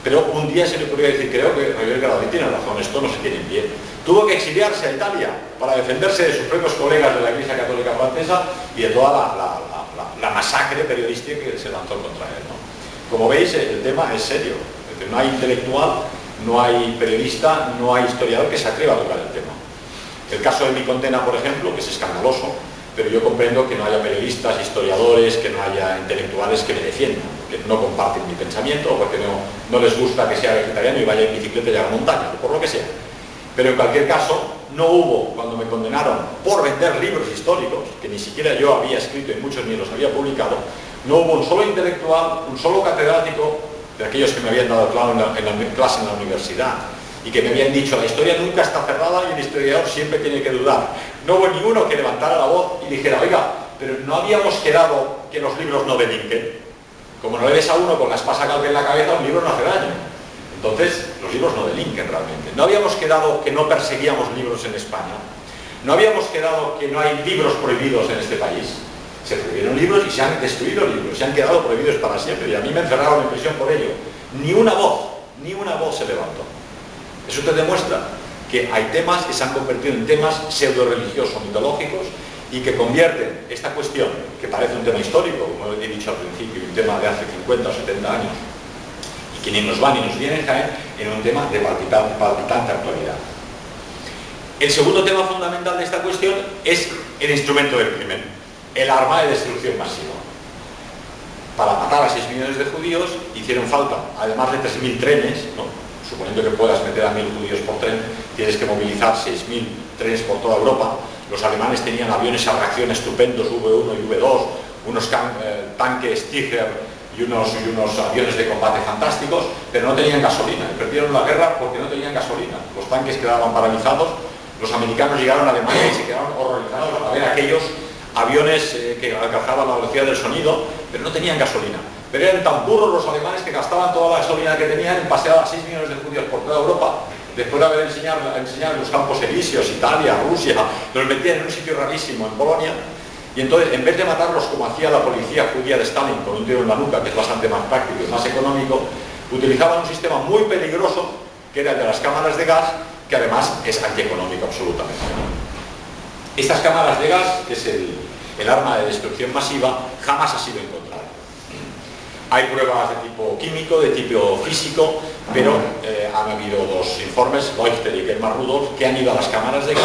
Pero un día se le ocurrió decir, creo que Roger Garaudi tiene razón, esto no se tiene en pie. Tuvo que exiliarse a Italia para defenderse de sus propios colegas de la Iglesia Católica Francesa y de toda la masacre periodística que se lanzó contra él, ¿no? Como veis, el tema es serio. Es decir, no hay intelectual, no hay periodista, no hay historiador que se atreva a tocar el tema. El caso de mi condena, por ejemplo, que es escandaloso, pero yo comprendo que no haya periodistas, historiadores, que no haya intelectuales que me defiendan, que no comparten mi pensamiento o porque no les gusta que sea vegetariano y vaya en bicicleta y a la montaña, o por lo que sea. Pero en cualquier caso, no hubo, cuando me condenaron por vender libros históricos, que ni siquiera yo había escrito y muchos ni los había publicado, no hubo un solo intelectual, un solo catedrático de aquellos que me habían dado clase en la universidad y que me habían dicho: la historia nunca está cerrada y el historiador siempre tiene que dudar. No hubo ninguno que levantara la voz y dijera: oiga, pero no habíamos quedado que los libros no delinquen. Como no le des a uno con la espasa calca en la cabeza, un libro no hace daño. Entonces, los libros no delinquen realmente. No habíamos quedado que no perseguíamos libros en España. No habíamos quedado que no hay libros prohibidos en este país. Se prohibieron libros y se han destruido libros, se han quedado prohibidos para siempre, y a mí me encerraron en prisión por ello. Ni una voz se levantó. Eso te demuestra que hay temas que se han convertido en temas pseudo-religiosos, mitológicos, y que convierten esta cuestión, que parece un tema histórico, como he dicho al principio, un tema de hace 50 o 70 años, y que ni nos va ni nos viene a caer, en un tema de palpitante actualidad. El segundo tema fundamental de esta cuestión es el instrumento del crimen, el arma de destrucción masiva. Para matar a 6 millones de judíos hicieron falta, además de 3.000 trenes, ¿no? Suponiendo que puedas meter a 1.000 judíos por tren, tienes que movilizar 6.000 trenes por toda Europa. Los alemanes tenían aviones a reacción estupendos, V1 y V2, unos tanques Tiger y unos aviones de combate fantásticos, pero no tenían gasolina. Y perdieron la guerra porque no tenían gasolina. Los tanques quedaban paralizados. Los americanos llegaron a Alemania y se quedaron horrorizados a ver aquellos aviones que alcanzaban la velocidad del sonido, pero no tenían gasolina. Pero eran tan burros los alemanes que gastaban toda la gasolina que tenían en pasear a 6 millones de judíos por toda Europa, después de haber enseñado en los campos elíseos, Italia, Rusia, los metían en un sitio rarísimo, en Polonia, y entonces, en vez de matarlos como hacía la policía judía de Stalin con un tiro en la nuca, que es bastante más práctico y más económico, utilizaban un sistema muy peligroso, que era el de las cámaras de gas, que además es antieconómico absolutamente. Estas cámaras de gas, que es el arma de destrucción masiva, jamás ha sido encontrada. Hay pruebas de tipo químico, de tipo físico, pero han habido 2 informes, Leuchter y Germán Rudolph, que han ido a las cámaras de gas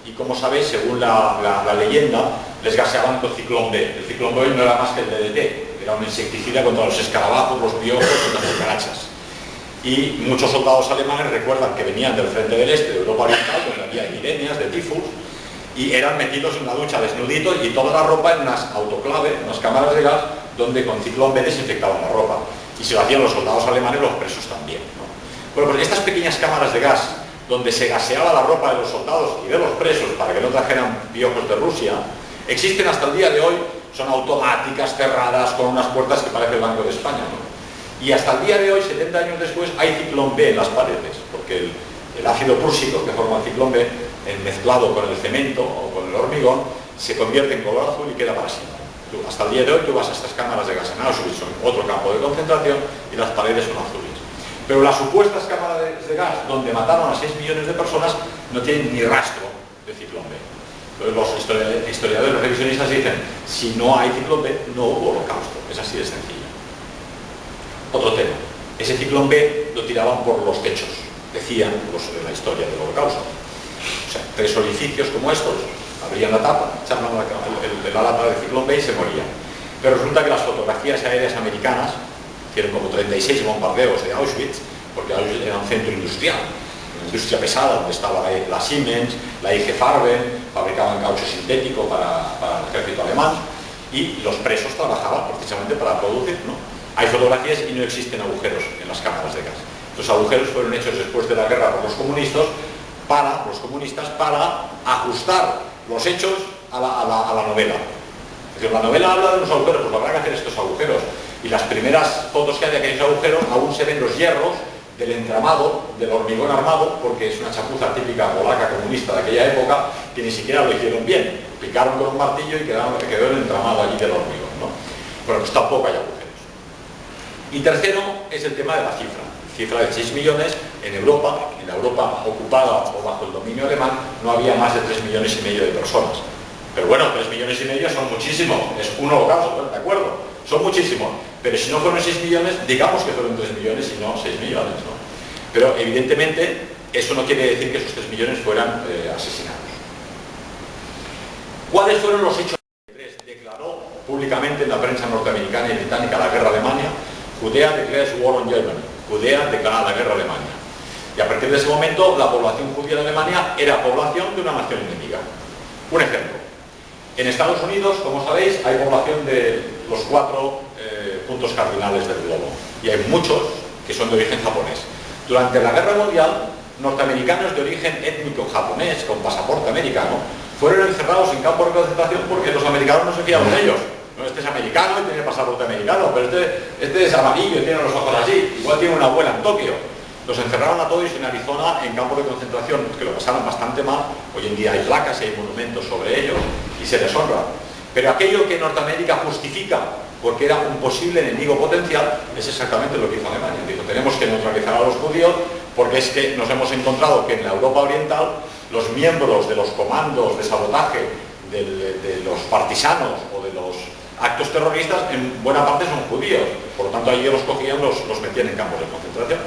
y, como sabéis, según la leyenda, les gaseaban con ciclón B. El ciclón B no era más que el DDT, era un insecticida contra los escarabajos, los piojos y las cucarachas. Y muchos soldados alemanes recuerdan que venían del frente del este, de Europa Oriental, donde había epidemias de tifus, y eran metidos en una ducha desnuditos y toda la ropa en unas autoclaves, unas cámaras de gas, donde con ciclón B desinfectaban la ropa. Y se lo hacían los soldados alemanes, los presos también, ¿no? Bueno, pues estas pequeñas cámaras de gas, donde se gaseaba la ropa de los soldados y de los presos para que no trajeran piojos de Rusia, existen hasta el día de hoy, son automáticas, cerradas, con unas puertas que parece el Banco de España, ¿no? Y hasta el día de hoy, 70 años después, hay ciclón B en las paredes, porque el ácido púrsico que forma el ciclón B, mezclado con el cemento o con el hormigón, se convierte en color azul y queda para siempre. Hasta el día de hoy tú vas a estas cámaras de gas en Auschwitz, son otro campo de concentración, y las paredes son azules. Pero las supuestas cámaras de gas, donde mataron a 6 millones de personas, no tienen ni rastro de ciclón B. Entonces los historiadores, los revisionistas dicen: si no hay ciclón B, no hubo holocausto. Es así de sencillo. Otro tema, ese ciclón B lo tiraban por los techos, decían los de la historia del holocausto. O sea, 3 orificios como estos, abrían la tapa, echaban la lata de ciclón B y se morían. Pero resulta que las fotografías aéreas americanas hicieron como 36 bombardeos de Auschwitz, porque Auschwitz era un centro industrial, una industria pesada, donde estaba la Siemens, la IG Farben, fabricaban caucho sintético para el ejército alemán, y los presos trabajaban precisamente para producir, ¿no? Hay fotografías y no existen agujeros en las cámaras de gas. Los agujeros fueron hechos después de la guerra por los comunistas para ajustar los hechos a la novela. Es decir, la novela habla de unos agujeros, pues habrá que hacer estos agujeros. Y las primeras fotos que hay de aquellos agujeros aún se ven los hierros del entramado, del hormigón armado, porque es una chapuza típica polaca comunista de aquella época, que ni siquiera lo hicieron bien. Picaron con un martillo y quedó el entramado allí del hormigón, ¿no? Bueno, pues tampoco hay agujeros. Y tercero es el tema de la cifra de 6 millones en Europa. En la Europa ocupada o bajo el dominio alemán no había más de 3,5 millones de personas. Pero bueno, 3,5 millones son muchísimo, es un holocausto, ¿de acuerdo? Son muchísimos, pero si no fueron 6 millones, digamos que fueron 3 millones y no 6 millones, ¿no? Pero evidentemente eso no quiere decir que esos 3 millones fueran asesinados. ¿Cuáles fueron los hechos? Declaró públicamente en la prensa norteamericana y británica la guerra a Alemania. Judea declares war on Germany. Judea declara la guerra a Alemania. Y a partir de ese momento, la población judía de Alemania era población de una nación enemiga. Un ejemplo. En Estados Unidos, como sabéis, hay población de los 4 puntos cardinales del globo. Y hay muchos que son de origen japonés. Durante la Guerra Mundial, norteamericanos de origen étnico japonés, con pasaporte americano, fueron encerrados en campos de concentración porque los americanos no se fiaban de ellos. No, este es americano y tiene pasaporte americano, pero este es amarillo y tiene los ojos así. Igual tiene una abuela en Tokio. Los encerraron a todos en Arizona en campos de concentración que lo pasaron bastante mal. Hoy en día hay placas y hay monumentos sobre ellos y se les honra. Pero aquello que Norteamérica justifica porque era un posible enemigo potencial es exactamente lo que hizo Alemania. Dijo, tenemos que neutralizar a los judíos porque es que nos hemos encontrado que en la Europa Oriental los miembros de los comandos de sabotaje de los partisanos o de los actos terroristas en buena parte son judíos. Por lo tanto, allí los cogían, los metían en campos de concentración.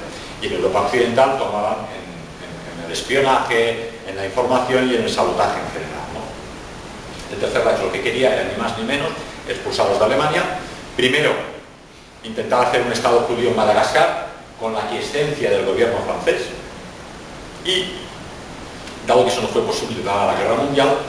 Y en Europa Occidental tomaban en el espionaje, en la información y en el sabotaje en general, ¿no? El Tercer Reich lo que quería era ni más ni menos expulsarlos de Alemania. Primero, intentar hacer un Estado judío en Madagascar con la aquiescencia del gobierno francés. Y, dado que eso no fue posible dada la Guerra Mundial,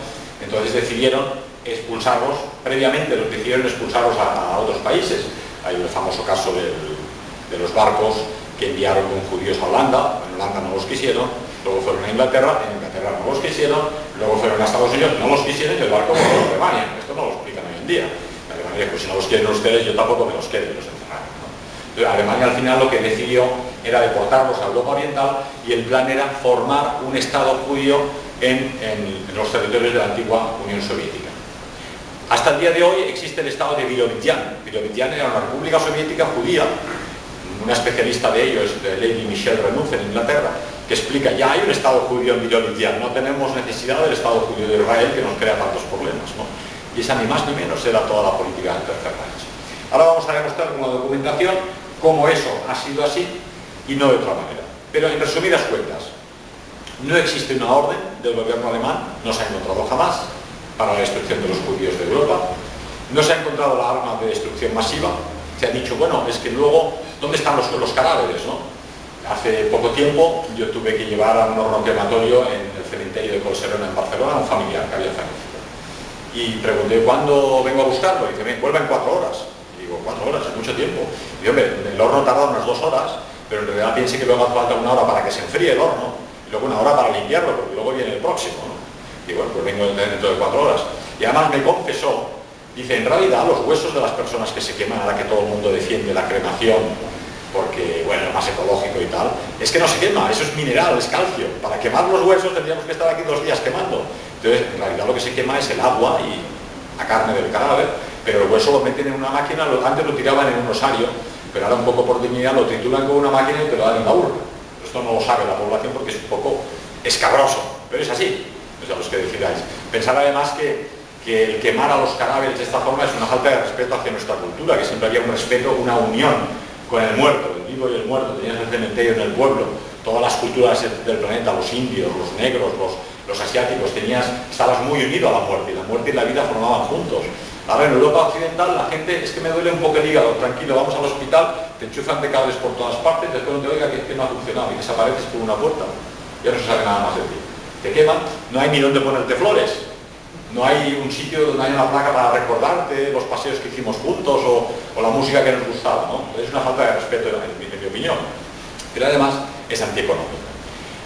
entonces decidieron expulsarlos. Previamente los decidieron expulsarlos a otros países. Hay el famoso caso de los barcos que enviaron con judíos a Holanda. En Holanda no los quisieron, luego fueron a Inglaterra, en Inglaterra no los quisieron, luego fueron a Estados Unidos, no los quisieron y el barco volvió a Alemania. Esto no lo explican hoy en día. Alemania dijo, pues si no los quieren ustedes, yo tampoco me los quiero, y los encerraron, ¿no? Entonces, Alemania al final lo que decidió era deportarlos a Europa Oriental y el plan era formar un Estado judío en los territorios de la antigua Unión Soviética. Hasta el día de hoy existe el Estado de Bilobidzhan. Bilobidzhan era una república soviética judía. Una especialista de ello es de Lady Michelle Renouf en Inglaterra, que explica, ya hay un Estado judío en Bilobidzhan, no tenemos necesidad del Estado judío de Israel que nos crea tantos problemas, ¿no? Y esa ni más ni menos era toda la política del Tercer Reich. Ahora vamos a demostrar con la documentación cómo eso ha sido así y no de otra manera. Pero en resumidas cuentas, no existe una orden del gobierno alemán, no se ha encontrado jamás, para la destrucción de los judíos de Europa, no se ha encontrado la arma de destrucción masiva. Se ha dicho, bueno, es que luego, ¿dónde están los cadáveres, no? Hace poco tiempo yo tuve que llevar a un horno crematorio en el cementerio de Collserola en Barcelona a un familiar que había fallecido. Y pregunté, ¿cuándo vengo a buscarlo? Y dice, vuelva en 4 horas. Y digo, 4 horas, es mucho tiempo. Y yo, hombre, el horno tarda unas 2 horas, pero en realidad piense que luego hace falta 1 hora para que se enfríe el horno, y luego 1 hora para limpiarlo, porque luego viene el próximo, ¿no? Y bueno, pues vengo dentro de 4 horas. Y además me confesó, dice, en realidad los huesos de las personas que se queman, ahora que todo el mundo defiende la cremación, porque, bueno, es más ecológico y tal, es que no se quema, eso es mineral, es calcio. Para quemar los huesos tendríamos que estar aquí 2 días quemando. Entonces, en realidad lo que se quema es el agua y la carne del cadáver, pero el hueso lo meten en una máquina, antes lo tiraban en un osario, pero ahora un poco por dignidad lo trituran con una máquina y te lo dan en la urna. Esto no lo sabe la población porque es un poco escabroso, pero es así. A los que decidáis. Pensar además que el quemar a los cadáveres de esta forma es una falta de respeto hacia nuestra cultura, que siempre había un respeto, una unión con el muerto, el vivo y el muerto. Tenías el cementerio en el pueblo, todas las culturas del planeta, los indios, los negros, los asiáticos, estabas muy unido a la muerte y la vida formaban juntos. Ahora en Europa Occidental la gente, es que me duele un poco el hígado, tranquilo, vamos al hospital, te enchufan de cables por todas partes, después te oiga que no ha funcionado y desapareces por una puerta, ya no se sabe nada más de ti. Te queman, no hay ni dónde ponerte flores, no hay un sitio donde hay una placa para recordarte los paseos que hicimos juntos o la música que nos gustaba, ¿no? Es una falta de respeto en mi opinión, pero además es antieconómica.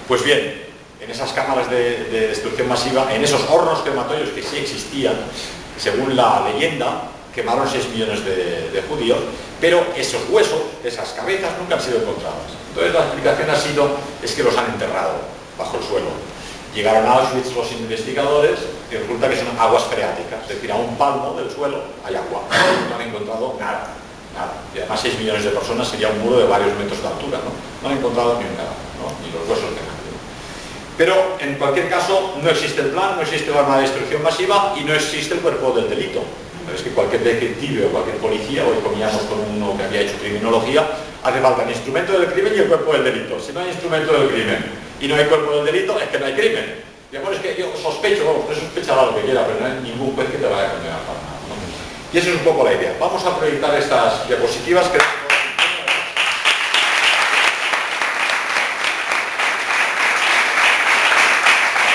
Pues bien, en esas cámaras de destrucción masiva, en esos hornos crematorios que sí existían, según la leyenda, quemaron 6 millones de judíos, pero esos huesos, esas cabezas nunca han sido encontradas. Entonces la explicación ha sido, es que los han enterrado bajo el suelo. Llegaron a Auschwitz los investigadores y resulta que son aguas freáticas, es decir, a un palmo del suelo hay agua. No han encontrado nada. Y además 6 millones de personas sería un muro de varios metros de altura, ¿no? No han encontrado ni un nada, ¿no? Ni los huesos de nadie. Pero en cualquier caso no existe el plan, no existe el arma de destrucción masiva y no existe el cuerpo del delito. Pero es que cualquier detective o cualquier policía, hoy comíamos con uno que había hecho criminología, hace falta el instrumento del crimen y el cuerpo del delito. Si no hay instrumento del crimen y no hay cuerpo del delito, es que no hay crimen. Digamos, es que yo sospecho, vamos, usted sospechará lo que quiera, pero no hay ningún juez que te vaya a condenar para nada, ¿no? Y esa es un poco la idea. Vamos a proyectar estas diapositivas que